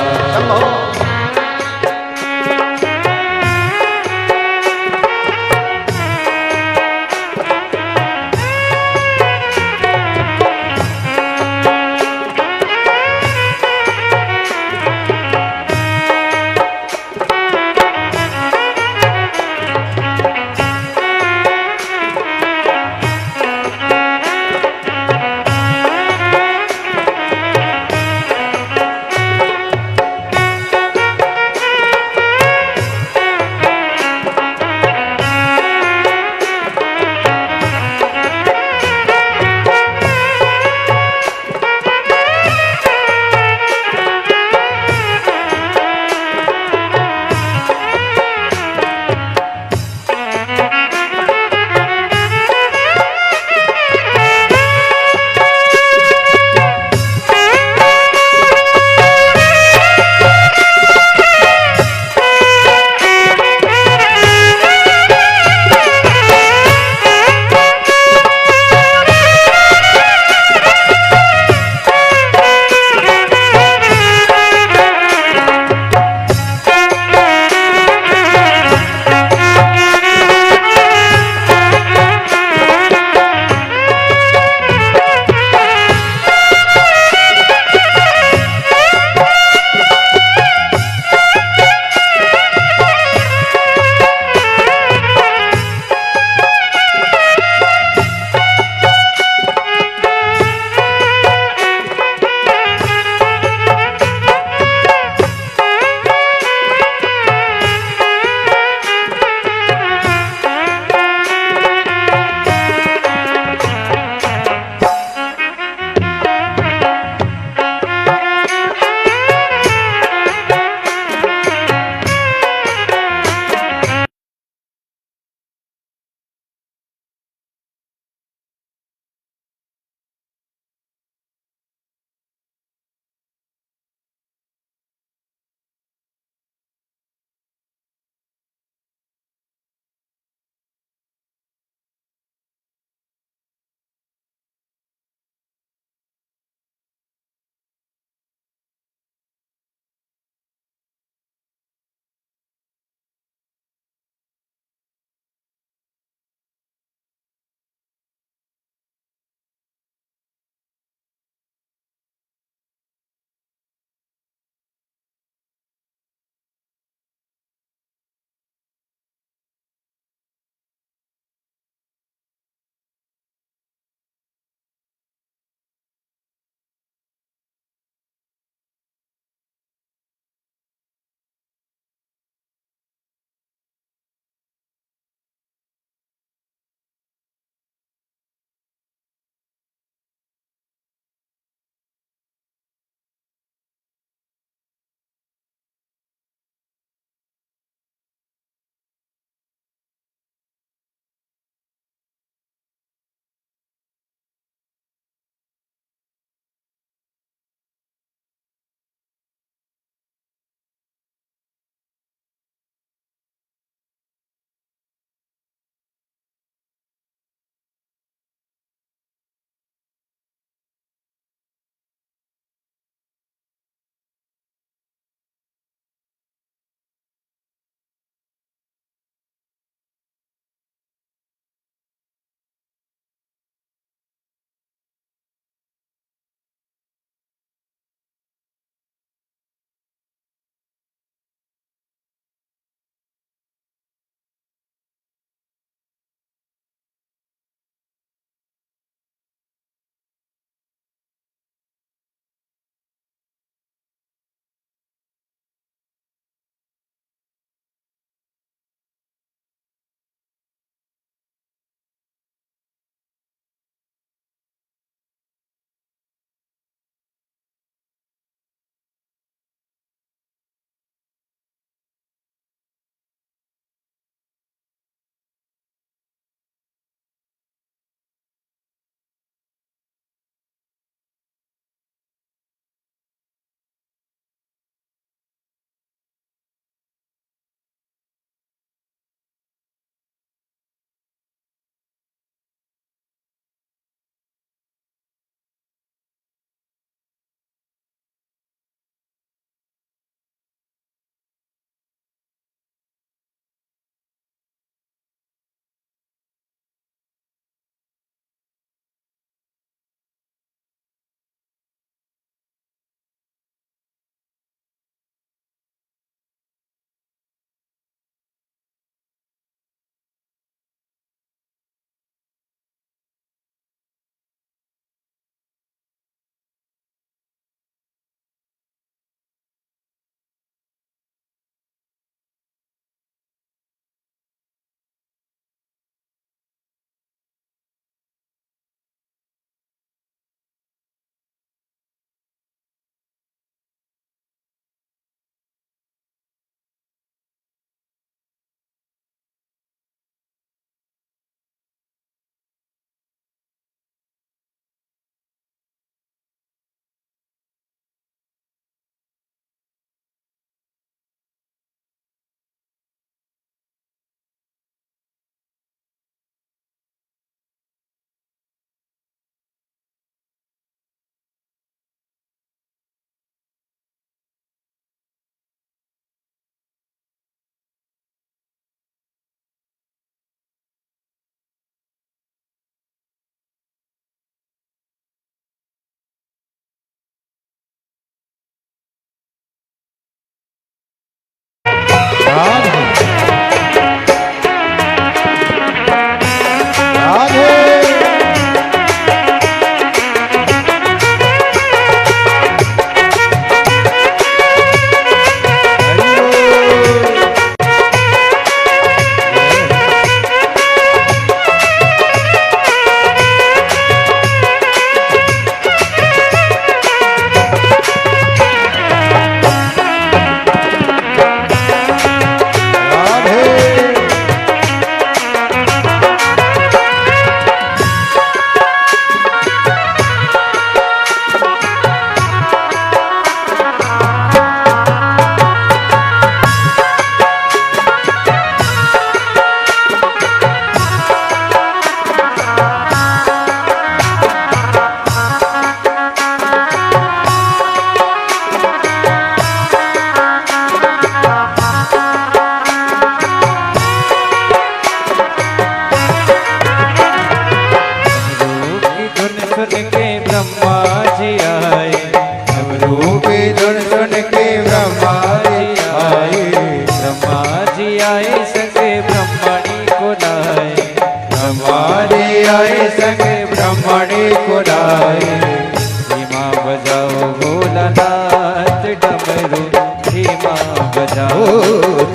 धीमा बजाओ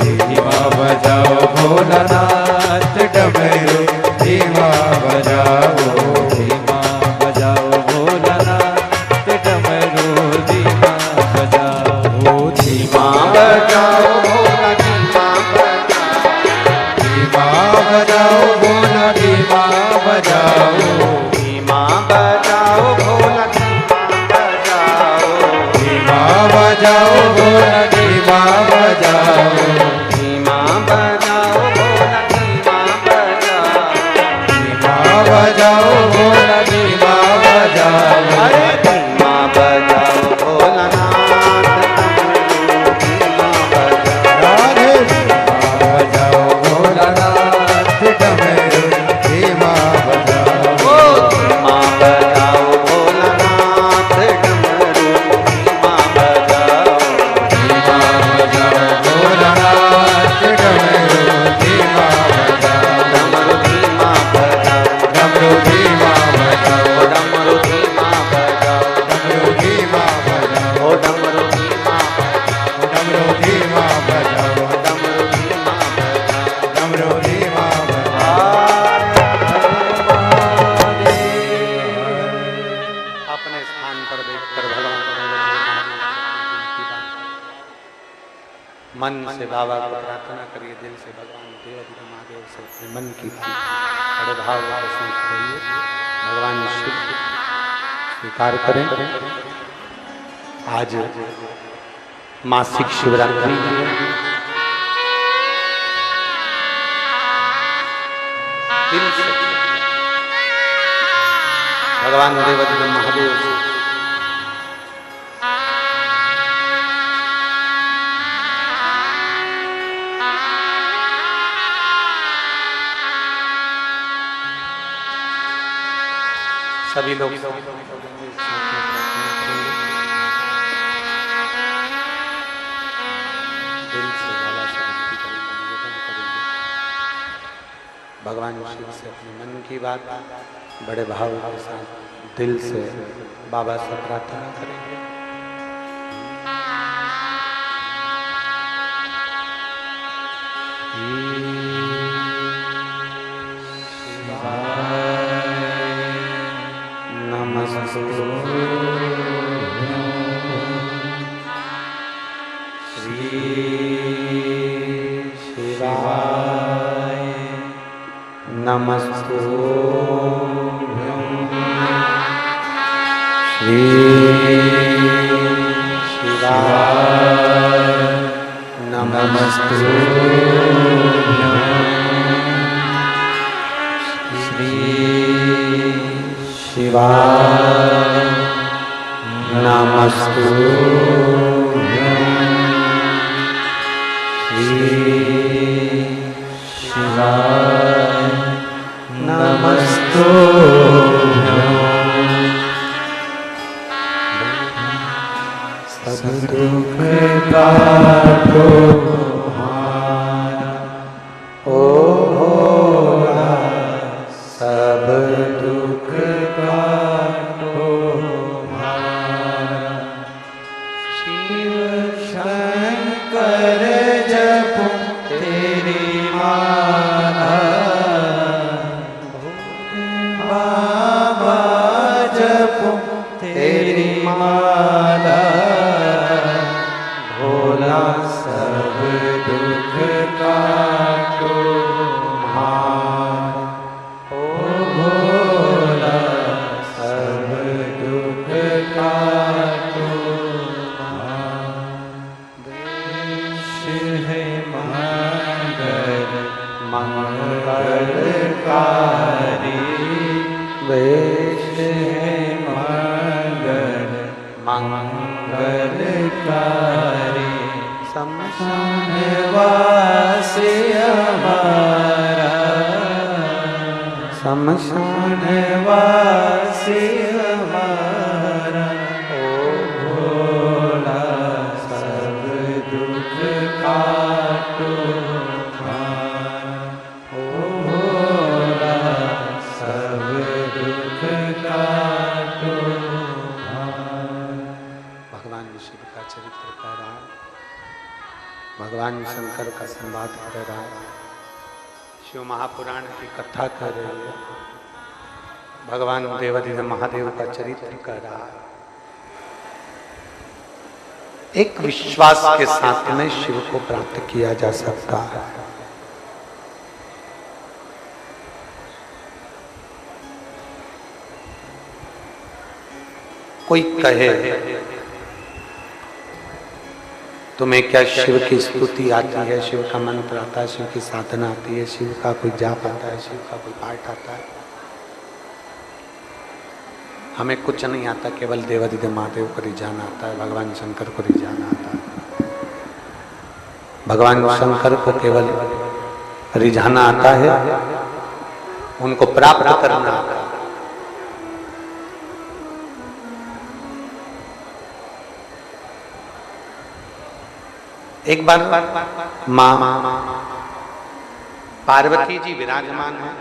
धीमा बजाओ भोलानाथ डमरू धीमा बजाओ धीमा बजाओ भोलानाथ डमरू धीमा बजाओ धीमा बजाओ भोला धीमा बजाओ भोला धीमा बजाओ धीमा बजाओ भोला धीमा बजाओ बजाओ भोला धीमा बजाओ धीमा बजाओ भोला धीमा बजाओ धीमा बजाओ भोला धीमा बजाओ अरे धीमा बजाओ भोलानाथ धीमा बजाओ राधे धीमा बजाओ भोलानाथ डमरू धीमा बजाओ ओ धीमा बजाओ भोलानाथ डमरू धीमा बजाओ धीमा बजाओ भोलानाथ डमरू धीमा बजाओ डमरू धीमा बजाओ डमरू धीमा बजाओ डमरू धीमा बजाओ डमरू धीमा बजाओ ओ डमरू धीमा डमरू धीमा बजाओ डमरू धीमा बजाओ डमरू धीमा बजाओ अपने स्थान पर बैठकर भगवान मन से बाबा को प्रार्थना करिए, दिल से भगवान देव महादेव से अपने मन की बड़े भाव के साथ कहिए, भगवान शिव स्वीकार करें। आज मासिक शिवरात्रि है। दिल से भगवान देवाधिदेव महादेव से सभी लोग साथ में प्रार्थना करेंगे। दिल से बाबा से विनती करेंगे, निवेदन करेंगे। भगवान शिव से अपने मन की बात बड़े भाव के साथ दिल से बाबा से प्रार्थना करेंगे। नमस्ते श्री शिवाय नमस्ते श्री शिवाय नमस्ते श्री शिवाय नमस्ते श्री शिवाय नमस्ते सब दुख काटो ओ भोला सब दुख काटो शिव शंकर जपो तेरी माला बाबा जपो तेरी माला भोला सब दुख काटो ओ भोला सब दुख काटो देश है मंगलकारी देश है मंगलकारी शमशान वासी हमारा शमशान वासी हमारा ओ भोला सब दुख काटो ओ भोला सब दुख काटो। भगवान शिव का चरित्र कह रहा है, भगवान शंकर का संवाद कर रहा है, शिव महापुराण की कथा कर रही है, भगवान देवाधिदेव महादेव का चरित्र कर रहा है। एक विश्वास के साथ में शिव को प्राप्त किया जा सकता है। कोई कहे तुम्हें क्या शिव की स्तुति आती है, शिव का मंत्र आता है, शिव की साधना आती है, शिव का कोई जाप आता है, शिव का कोई पाठ आता है? हमें कुछ नहीं आता, केवल देवाधिदेव महादेव को रिझाना आता है, भगवान शंकर को रिझाना आता है। भगवान शंकर को केवल रिझाना आता है, उनको प्राप्त करना आता है। एक बार माँ पार्वती जी विराजमान है,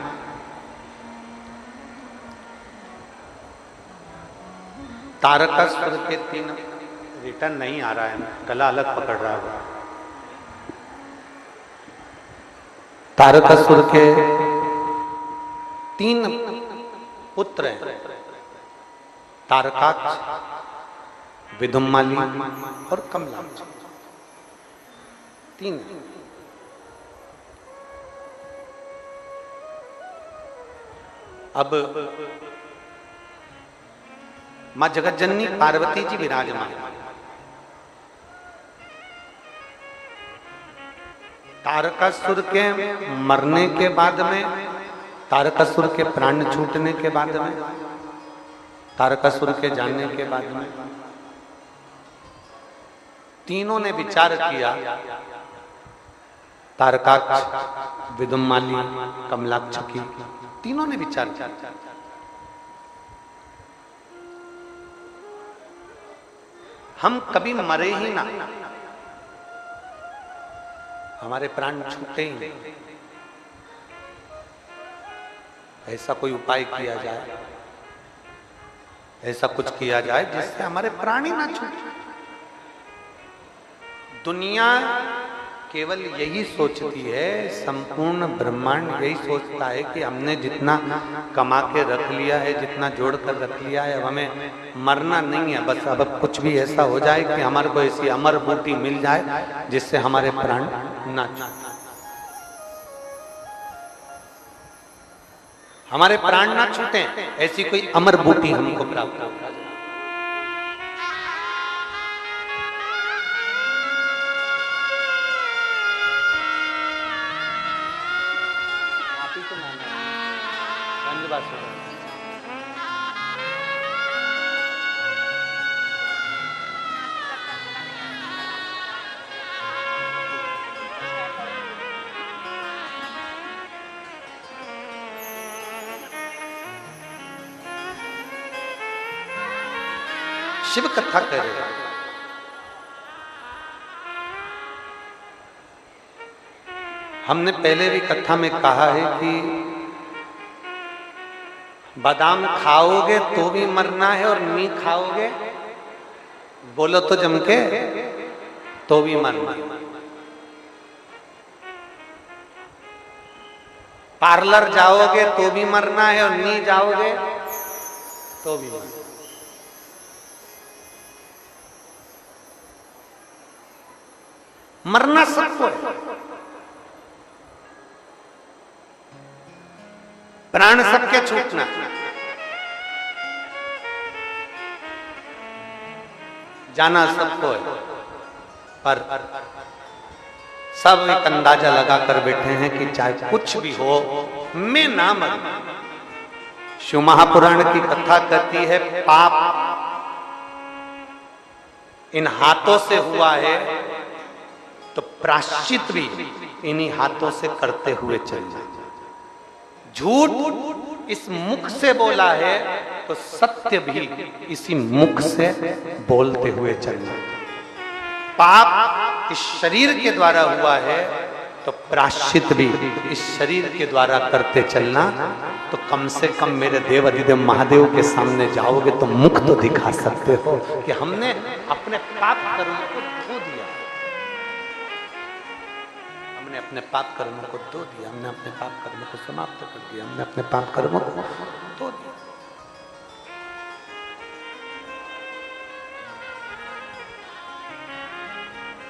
तारकासुर के 3 रिटर्न नहीं आ रहा है, गला अलग पकड़ रहा है। तारकासुर के 3 पुत्र हैं, तारकाक्ष, विदुम्माली और कमलाक्ष, 3। अब मां जगतजननी पार्वती जी विराजमान, तारकासुर के मरने के बाद में, तारकासुर के प्राण छूटने के बाद में, तारकासुर के जाने के बाद में तीनों ने विचार किया, तारकाक्ष, विदुम्माली, कमलाक्ष की तीनों ने विचार किया, हम कभी मरे ही ना, हमारे प्राण छूटे ही नहीं, ऐसा कोई उपाय किया जाए, ऐसा कुछ किया जाए जिससे हमारे प्राण ही ना छूटे। दुनिया केवल यही सोचती है, संपूर्ण ब्रह्मांड यही सोचता है कि हमने जितना कमा के रख लिया है, जितना जोड़ कर रख लिया है, अब हमें मरना नहीं है, बस अब कुछ भी ऐसा हो जाए कि हमारे को ऐसी अमर बूटी मिल जाए जिससे हमारे प्राण ना छूटे, हमारे प्राण ना छूटे, ऐसी कोई अमर बूटी हमको प्राप्त हो जाए। शिव कथा करे, हमने पहले भी कथा में कहा है कि बादाम खाओगे तो भी मरना है और नहीं खाओगे, बोलो तो जम के, तो भी मरना है। पार्लर जाओगे तो भी मरना है और नहीं जाओगे तो भी मरना है। मरना सबको है, प्राण सबके छूटना, जाना सबको है, पर सब एक अंदाजा लगाकर बैठे हैं कि चाहे कुछ भी हो मैं ना मरूं। शिव महापुराण की कथा कहती है, पाप इन हाथों से हुआ है तो प्रायश्चित भी इन्हीं हाथों से करते हुए चल जाए। झूठ इस मुख से बोला है तो सत्य भी इसी मुख से बोलते हुए चल जाए। पाप इस शरीर के द्वारा हुआ है तो प्रायश्चित भी इस शरीर के द्वारा करते चलना। तो कम से कम मेरे देव अधिदेव महादेव के सामने जाओगे तो मुख तो दिखा सकते हो कि हमने अपने पाप कर्म को धो दिया। हमने अपने पाप कर्मों को धो दिया, हमने अपने पाप कर्मों को समाप्त कर दिया, हमने अपने पाप कर्मों को धो दिया।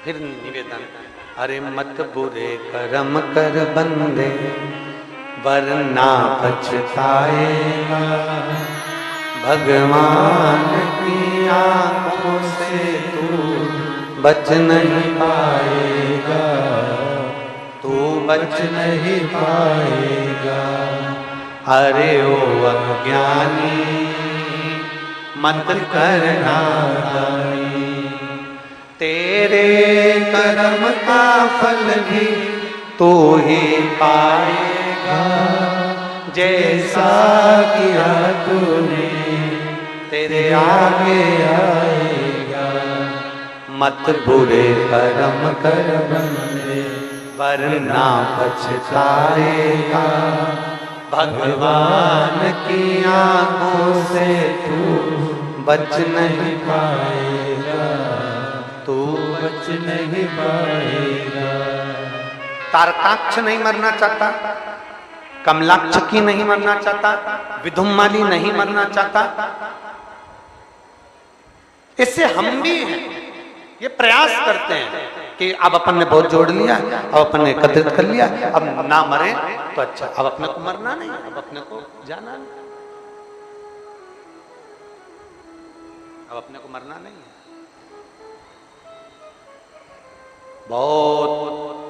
फिर निवेदन, अरे मत बुरे कर्म कर बंदे वरना पछताएगा, भगवान की आंखों से तू बच नहीं पाएगा, तू बच नहीं पाएगा। अरे ओ अज्ञानी मत करना दानी, तेरे कर्म का फल भी तू ही पाएगा, जैसा किया तूने तेरे आगे आएगा। मत बुरे कर्म कर बंदे वरना पछताएगा, भगवान की आंखों से तू बच नहीं पाएगा, तू बच नहीं पाएगा। तारकाक्ष नहीं मरना चाहता, कमलाक्ष की नहीं मरना चाहता, विधुमाली नहीं मरना चाहता। इससे हम भी हैं, ये प्रयास करते हैं कि अब अपन ने बहुत जोड़ लिया, अब अपन ने एकत्रित कर लिया, अब ना मरे तो अच्छा, अब अपने को मरना नहीं, अब अपने को जाना नहीं, अब अपने को मरना नहीं है। बहुत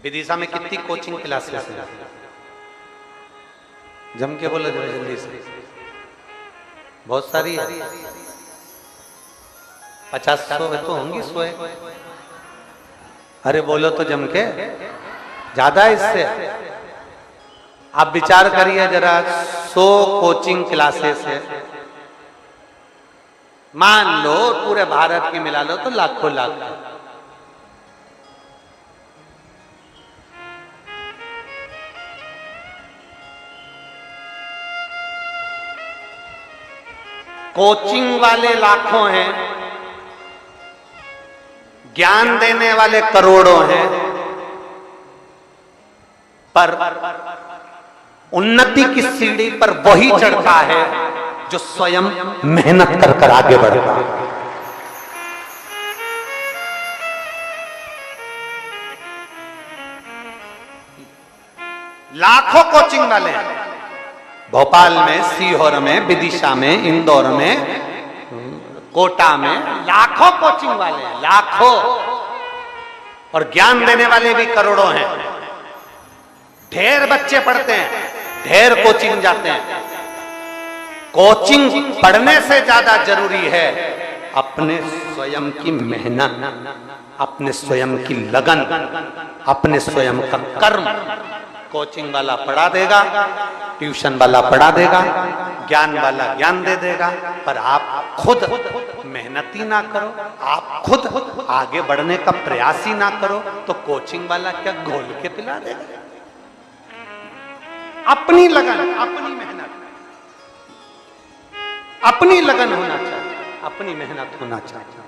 विदिशा में कितनी कोचिंग क्लासेस हैं? जम के बोलो जरा जल्दी से। बहुत सारी है, 50-100 तो होंगी, 100। अरे बोलो तो जम के, ज्यादा इससे। आप विचार करिए जरा, 100 कोचिंग क्लासेस है, मान लो पूरे भारत की मिला लो तो लाखों लाख। कोचिंग वाले लाखों हैं, ज्ञान देने वाले करोड़ों हैं, पर उन्नति की सीढ़ी पर वही चढ़ता है जो स्वयं मेहनत कर कर आगे बढ़ता है। लाखों कोचिंग वाले हैं, भोपाल में, सीहोर में, विदिशा में, इंदौर में, कोटा में, लाखों कोचिंग वाले हैं, लाखों। और ज्ञान देने वाले भी करोड़ों हैं। ढेर बच्चे पढ़ते हैं, ढेर कोचिंग जाते हैं। कोचिंग पढ़ने से ज्यादा जरूरी है अपने स्वयं की मेहनत, अपने स्वयं की लगन, अपने स्वयं का कर्म। कोचिंग वाला पढ़ा देगा, ट्यूशन वाला पढ़ा देगा, ज्ञान वाला ज्ञान दे देगा, पर आप खुद मेहनती ना करो, आप खुद आगे बढ़ने का प्रयास ही ना करो, तो कोचिंग वाला क्या घोल के पिला देगा? अपनी लगन, अपनी मेहनत, अपनी लगन होना चाहिए, अपनी मेहनत होना चाहिए।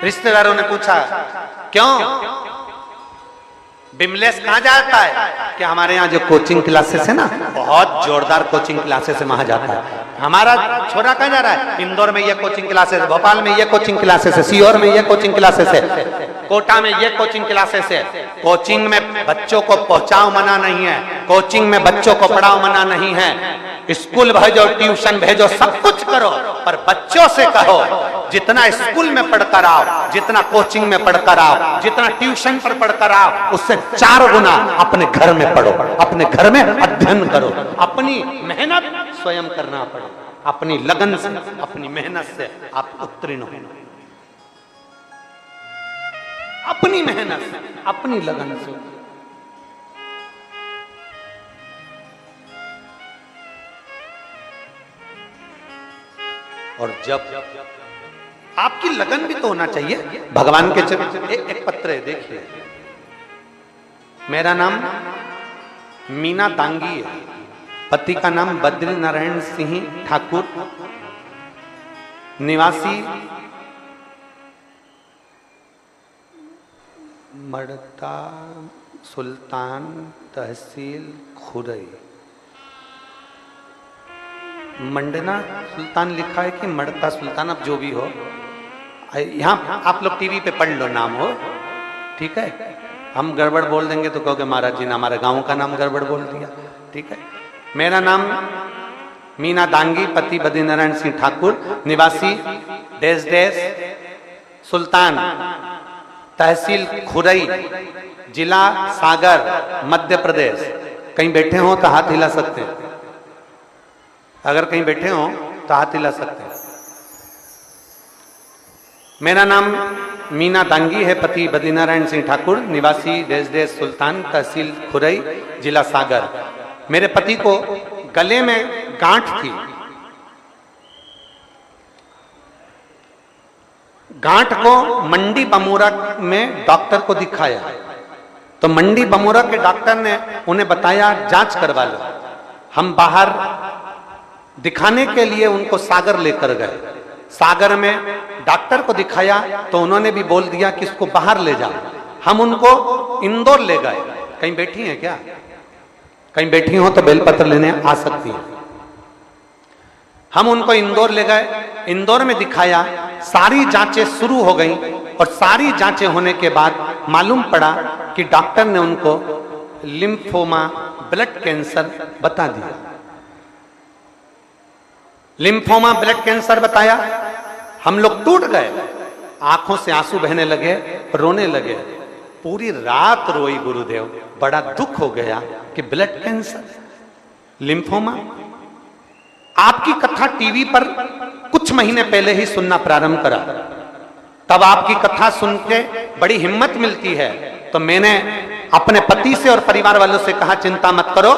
रिश्तेदारों ने पूछा, क्यों बिमलेश कहां जाता है? कि हमारे यहाँ जो कोचिंग क्लासेस है ना, बहुत जोरदार कोचिंग क्लासेस है, वहां जाता है। हमारा छोरा कहां जा रहा है? इंदौर में ये कोचिंग क्लासेस है, भोपाल में ये कोचिंग क्लासेस है, सीहोर में ये कोचिंग क्लासेस है, कोटा में ये कोचिंग क्लासेस है। कोचिंग में बच्चों को पहुंचाओ मना नहीं है, कोचिंग में बच्चों को पढ़ाओ मना नहीं है। स्कूल भेजो, ट्यूशन भेजो, सब कुछ करो, पर बच्चों से कहो जितना स्कूल में पढ़कर आओ, जितना कोचिंग में पढ़कर आओ, जितना ट्यूशन पर पढ़कर आओ, उससे 4 गुना अपने घर में पढ़ो, अपने घर में अध्ययन करो। अपनी मेहनत स्वयं करना पड़े, अपनी लगन से, अपनी मेहनत से आप उत्तीर्ण हो, अपनी मेहनत से, अपनी लगन से। और जब आपकी लगन भी तो होना चाहिए भगवान के चरण। एक पत्र है, देखिए, मेरा नाम मीना दांगी है, पति का नाम बद्री नारायण सिंह ठाकुर, निवासी मड़ता सुल्तान तहसील खुरई। मंडना सुल्तान लिखा है कि मड़ता सुल्तान, अब जो भी हो, यहाँ आप लोग टीवी पे पढ़ लो नाम हो, ठीक है। हम गड़बड़ बोल देंगे तो कहोगे महाराज जी ने हमारे गांव का नाम गड़बड़ बोल दिया, ठीक है। मेरा नाम मीना दांगी, पति बद्री नारायण सिंह ठाकुर, निवासी डैश डैश सुल्तान तहसील खुरई, जिला सागर, मध्य प्रदेश। कहीं बैठे हो तो हाथ हिला सकते हैं, अगर कहीं बैठे हो तो हाथ हिला सकते हैं। मेरा नाम मीना दांगी है, पति बद्री नारायण सिंह ठाकुर, निवासी डैश डैश सुल्तान तहसील खुरई, जिला सागर। मेरे पति को गले में गांठ थी, गांठ को मंडी बमोरा में डॉक्टर को दिखाया तो मंडी बमोरा के डॉक्टर ने उन्हें बताया जांच करवा लो। हम बाहर दिखाने के लिए उनको सागर लेकर गए, सागर में डॉक्टर को दिखाया तो उन्होंने भी बोल दिया कि इसको बाहर ले जाओ। हम उनको इंदौर ले गए। कहीं बैठी हैं क्या? कहीं बैठी हो तो बेलपत्र लेने आ सकती हैं। हम उनको इंदौर ले गए, इंदौर में दिखाया, सारी जांचें शुरू हो गई और सारी जांचें होने के बाद मालूम पड़ा कि डॉक्टर ने उनको लिम्फोमा ब्लड कैंसर बता दिया। लिम्फोमा ब्लड कैंसर बताया, हम लोग टूट गए, आंखों से आंसू बहने लगे, रोने लगे। पूरी रात रोई गुरुदेव, बड़ा दुख हो गया कि ब्लड कैंसर, लिम्फोमा। आपकी कथा टीवी पर कुछ महीने पहले ही सुनना प्रारंभ करा, तब आपकी कथा सुन के बड़ी हिम्मत मिलती है। तो मैंने अपने पति से और परिवार वालों से कहा चिंता मत करो,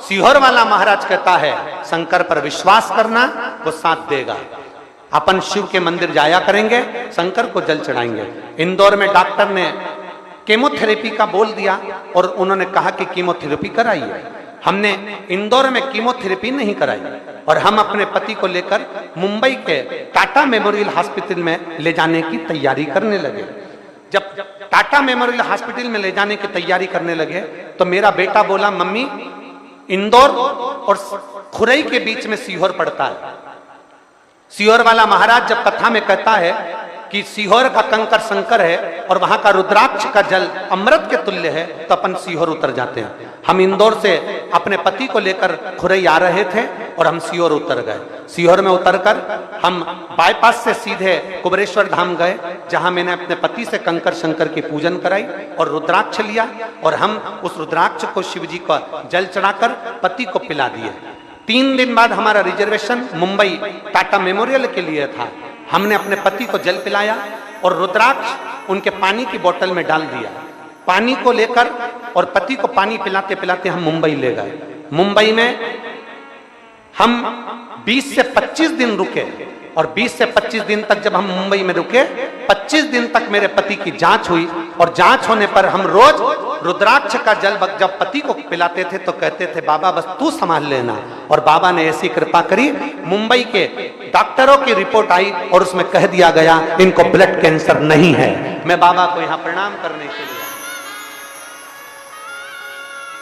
सीहोर वाला महाराज कहता है शंकर पर विश्वास करना, वो साथ देगा। अपन शिव के मंदिर जाया करेंगे, शंकर को जल चढ़ाएंगे। इंदौर में डॉक्टर ने कीमोथेरेपी का बोल दिया और उन्होंने कहा कि कीमोथेरेपी कराइए। हमने इंदौर में कीमोथेरेपी नहीं कराई और हम अपने पति को लेकर मुंबई के टाटा मेमोरियल हॉस्पिटल में ले जाने की तैयारी करने लगे। जब टाटा मेमोरियल हॉस्पिटल में ले जाने की तैयारी करने लगे तो मेरा बेटा बोला, मम्मी इंदौर और खुरई के बीच में सीहोर पड़ता है। सीहोर वाला महाराज जब कथा में कहता है कि सीहोर का कंकर शंकर है और वहां का रुद्राक्ष का जल अमृत के तुल्य है, तो अपन सीहोर उतर जाते हैं। हम इंदौर से अपने पति को लेकर खुरई आ रहे थे और हम सीहोर उतर गए। सीहोर में उतरकर हम बाईपास से सीधे कुबरेश्वर धाम गए, जहां मैंने अपने पति से कंकर शंकर की पूजन कराई और रुद्राक्ष लिया और हम उस रुद्राक्ष को शिव जी का जल चढ़ाकर पति को पिला दिए। 3 दिन बाद हमारा रिजर्वेशन मुंबई टाटा मेमोरियल के लिए था। हमने अपने पति को जल पिलाया और रुद्राक्ष उनके पानी की बोतल में डाल दिया। पानी को लेकर और पति को पानी पिलाते पिलाते हम मुंबई ले गए। मुंबई में हम 20 से 25 दिन रुके और 20 से 25 दिन तक जब हम मुंबई में रुके, 25 दिन तक मेरे पति की जांच हुई और जांच होने पर हम रोज रुद्राक्ष का जल जब पति को पिलाते थे तो कहते थे बाबा बस तू संभाल लेना। और बाबा ने ऐसी कृपा करी, मुंबई के डॉक्टरों की रिपोर्ट आई और उसमें कह दिया गया इनको ब्लड कैंसर नहीं है। मैं बाबा को यहां प्रणाम करने के लिए,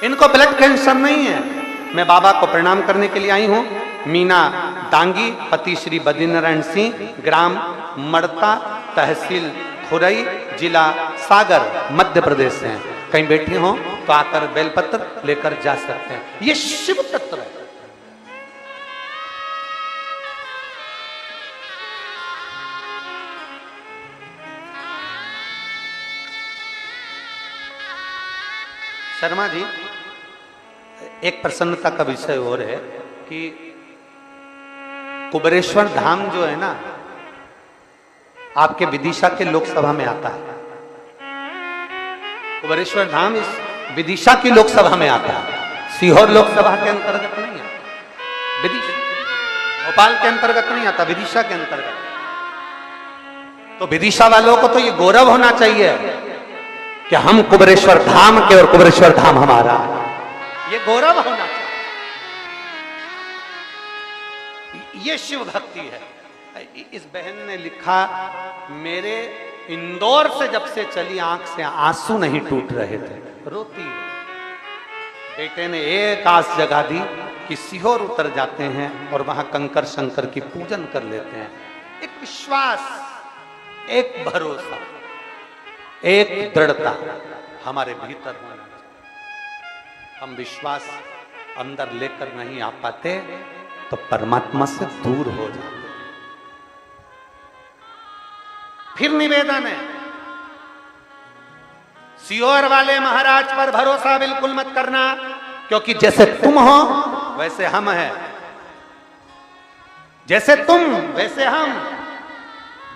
इनको ब्लड कैंसर नहीं है, मैं बाबा को प्रणाम करने के लिए आई हूं। मीना दांगी, पति श्री बद्री नारायण सिंह, ग्राम मड़ता, तहसील खुरई, जिला सागर, मध्य प्रदेश से हैं। कहीं बैठे हो तो आकर बेलपत्र लेकर जा सकते हैं। ये शिव तत्व है। शर्मा जी, एक प्रसन्नता का विषय और है कि कुबरेश्वर धाम जो है ना, आपके विदिशा के लोकसभा में आता है। कुबरेश्वर धाम इस विदिशा की लोकसभा में आता है, सीहोर लोकसभा के अंतर्गत नहीं है, विदिशा भोपाल के अंतर्गत नहीं आता, विदिशा के अंतर्गत। तो विदिशा वालों को तो ये गौरव होना चाहिए कि हम कुबरेश्वर धाम के और कुबरेश्वर धाम हमारा, ये गौरव होना चाहिए। ये शिव भक्ति है। इस बहन ने लिखा, मेरे इंदौर से जब से चली आंख से आंसू नहीं टूट रहे थे, रोती। बेटे ने एक आस जगा दी कि सीहोर उतर जाते हैं और वहां कंकर शंकर की पूजन कर लेते हैं। एक विश्वास, एक भरोसा, एक दृढ़ता हमारे भीतर होना चाहिए। हम विश्वास अंदर लेकर नहीं आ पाते तो परमात्मा से दूर हो जाते। फिर निवेदन है, सीहोर वाले महाराज पर भरोसा बिल्कुल मत करना, क्योंकि जैसे तुम हो वैसे हम हैं, जैसे तुम वैसे हम।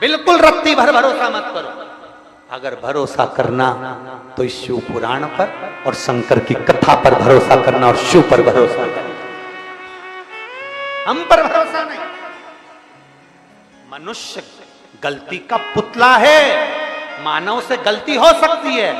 बिल्कुल रत्ती भर भरोसा मत करो। अगर भरोसा करना तो इस शिव पुराण पर और शंकर की कथा पर भरोसा करना और शिव पर भरोसा करना, हम पर भरोसा नहीं। मनुष्य गलती का पुतला है, मानव से गलती हो सकती है,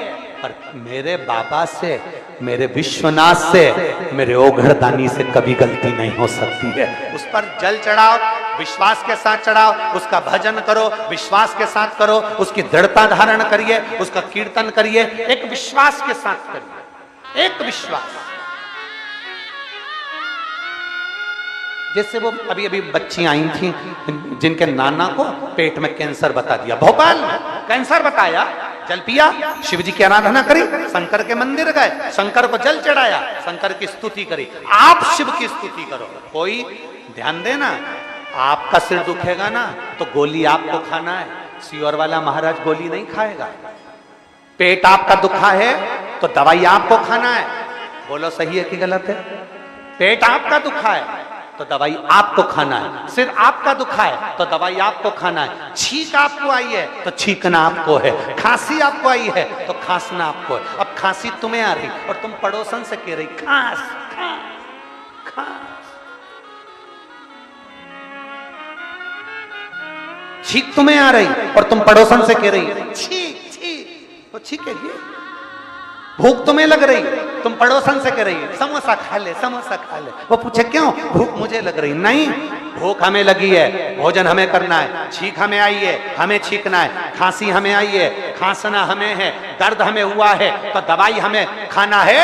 पर मेरे बाबा से, मेरे विश्वनाथ से, मेरे ओघड़दानी से कभी गलती नहीं हो सकती है। उस पर जल चढ़ाओ, विश्वास के साथ चढ़ाओ, उसका भजन करो, विश्वास के साथ करो, उसकी दृढ़ता धारण करिए, उसका कीर्तन करिए, एक विश्वास के साथ करिए, एक विश्वास। जैसे वो अभी अभी बच्ची आई थी जिनके नाना को पेट में कैंसर बता दिया, भोपाल में कैंसर बताया, जल पिया, शिव जी की आराधना करी, शंकर के मंदिर गए, शंकर को जल चढ़ाया, शंकर की स्तुति करी। आप शिव की स्तुति करो। कोई ध्यान देना, आपका सिर दुखेगा ना तो गोली आपको खाना है, सीहोर वाला महाराज गोली नहीं खाएगा। पेट आपका दुखा है तो दवाई आपको खाना है। बोलो सही है कि गलत है? पेट आपका दुखा है तो दवाई आपको खाना है, सिर आपका दुखा है तो दवाई आपको खाना है, छींक आपको आई है तो छींकना आपको है, खांसी आपको आई है तो खांसना आपको है। अब खांसी तुम्हें आ रही और तुम पड़ोसन से कह रही खांस खांस खांस, छींक तुम्हें आ रही और तुम पड़ोसन से कह रही छींक छींक, तो छींकेगी। भूख तुम्हें लग रही, तुम पड़ोसन से कह रही समोसा खा ले, समोसा खा ले। वो पूछे क्यों? भूख मुझे लग रही। नहीं, भूख हमें लगी है, भोजन हमें करना है, छींक हमें आई है, हमें छींकना है, खांसी हमें आई है, खांसना हमें है, दर्द हमें हुआ है तो दवाई हमें खाना है।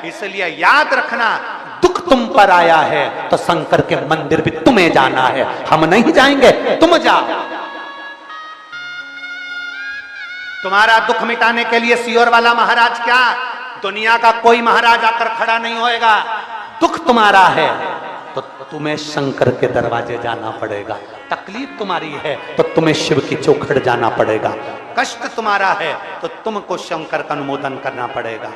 इसलिए याद रखना, दुख तुम पर आया है तो शंकर के मंदिर भी तुम्हें जाना है, हम नहीं जाएंगे, तुम जाओ। तुम्हारा दुख मिटाने के लिए सीहोर वाला महाराज क्या, दुनिया का कोई महाराज आकर खड़ा नहीं होएगा। दुख तुम्हारा है तो तुम्हें शंकर के दरवाजे जाना पड़ेगा, तकलीफ तुम्हारी है तो तुम्हें शिव की चौखट जाना पड़ेगा, कष्ट तुम्हारा है तो तुमको शंकर का अनुमोदन करना पड़ेगा।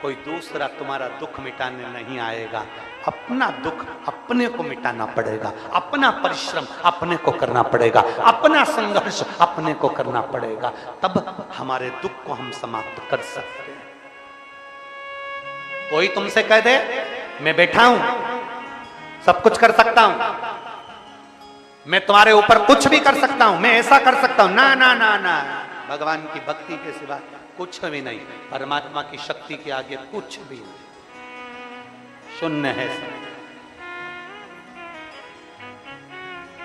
कोई दूसरा तुम्हारा दुख मिटाने नहीं आएगा। अपना दुख अपने को मिटाना पड़ेगा, अपना परिश्रम अपने को करना पड़ेगा, अपना संघर्ष अपने को करना पड़ेगा, तब हमारे दुख को हम समाप्त कर सकते हैं। कोई तुमसे कह दे मैं बैठा हूं, सब कुछ कर सकता हूं, मैं तुम्हारे ऊपर कुछ भी कर सकता हूं, मैं ऐसा कर सकता हूं, ना ना ना ना, भगवान की भक्ति के सिवा कुछ भी नहीं, परमात्मा की शक्ति के आगे कुछ भी नहीं, शून्य है सब।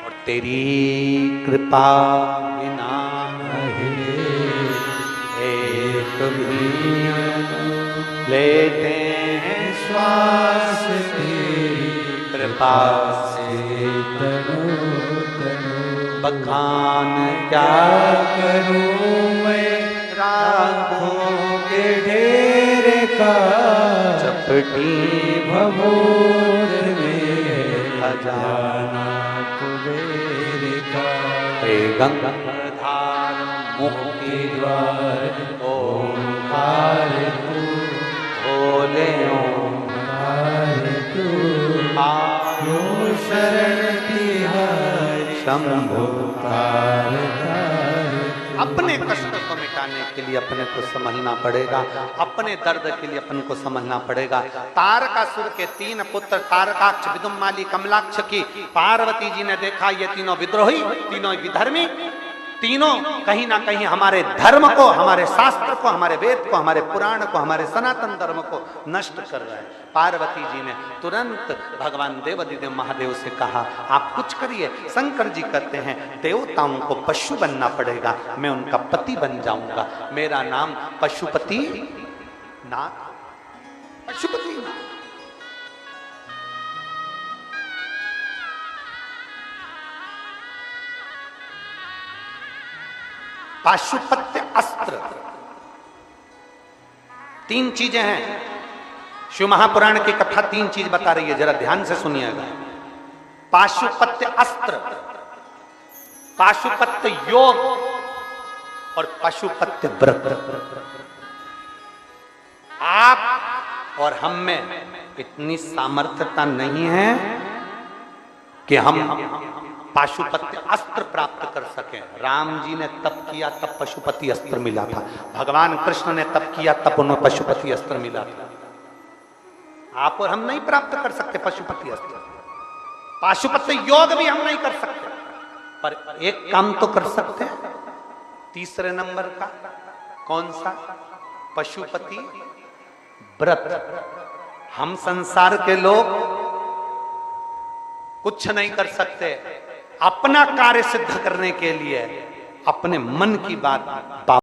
और तेरी कृपा बिना एक भी लेते हैं श्वास, तेरी कृपा से बखान क्या करूं मैं, राखों के ढेर का चपटी भभूत में खजाना कुबेर का। हे गंगाधार मुक्ति द्वार ओंकार तू, बोले ओंकार तू, आयो शरण तिहारी शंभु अपने कष्ट को मिटाने के लिए अपने को समझना पड़ेगा, अपने दर्द के लिए अपन को समझना पड़ेगा। तारकासुर के 3 पुत्र तारकाक्ष, विदुम्माली, कमलाक्ष की पार्वती जी ने देखा ये तीनों विद्रोही, तीनों विधर्मी, तीनों कहीं ना कहीं हमारे धर्म को, हमारे शास्त्र को, हमारे वेद को, हमारे पुराण को, हमारे सनातन धर्म को नष्ट कर रहा है। पार्वती जी ने तुरंत भगवान देवादिदेव महादेव से कहा, आप कुछ करिए। शंकर जी कहते हैं, देवताओं को पशु बनना पड़ेगा, मैं उनका पति बन जाऊंगा, मेरा नाम पशुपति नाथ, पशुपति नाथ। पाशुपत्य अस्त्र, तीन चीजें हैं। शिव महापुराण की कथा तीन चीज बता रही है, जरा ध्यान से सुनिएगा। पाशुपत्य अस्त्र, पाशुपत्य योग और पशुपत्य व्रत। आप और हम में इतनी सामर्थ्यता नहीं है कि हम पाशुपत्य अस्त्र प्राप्त कर सके। राम जी ने तप किया तब पशुपति अस्त्र मिला था, भगवान कृष्ण ने तप किया तब उन्हें पशुपति अस्त्र मिला था। आप और हम नहीं प्राप्त कर सकते पशुपति अस्त्र, पाशुपत्य योग भी हम नहीं कर सकते, पर एक काम तो कर सकते हैं, तीसरे नंबर का। कौन सा? पशुपति व्रत। हम संसार के लोग कुछ नहीं कर सकते, अपना कार्य सिद्ध करने के लिए अपने मन की बात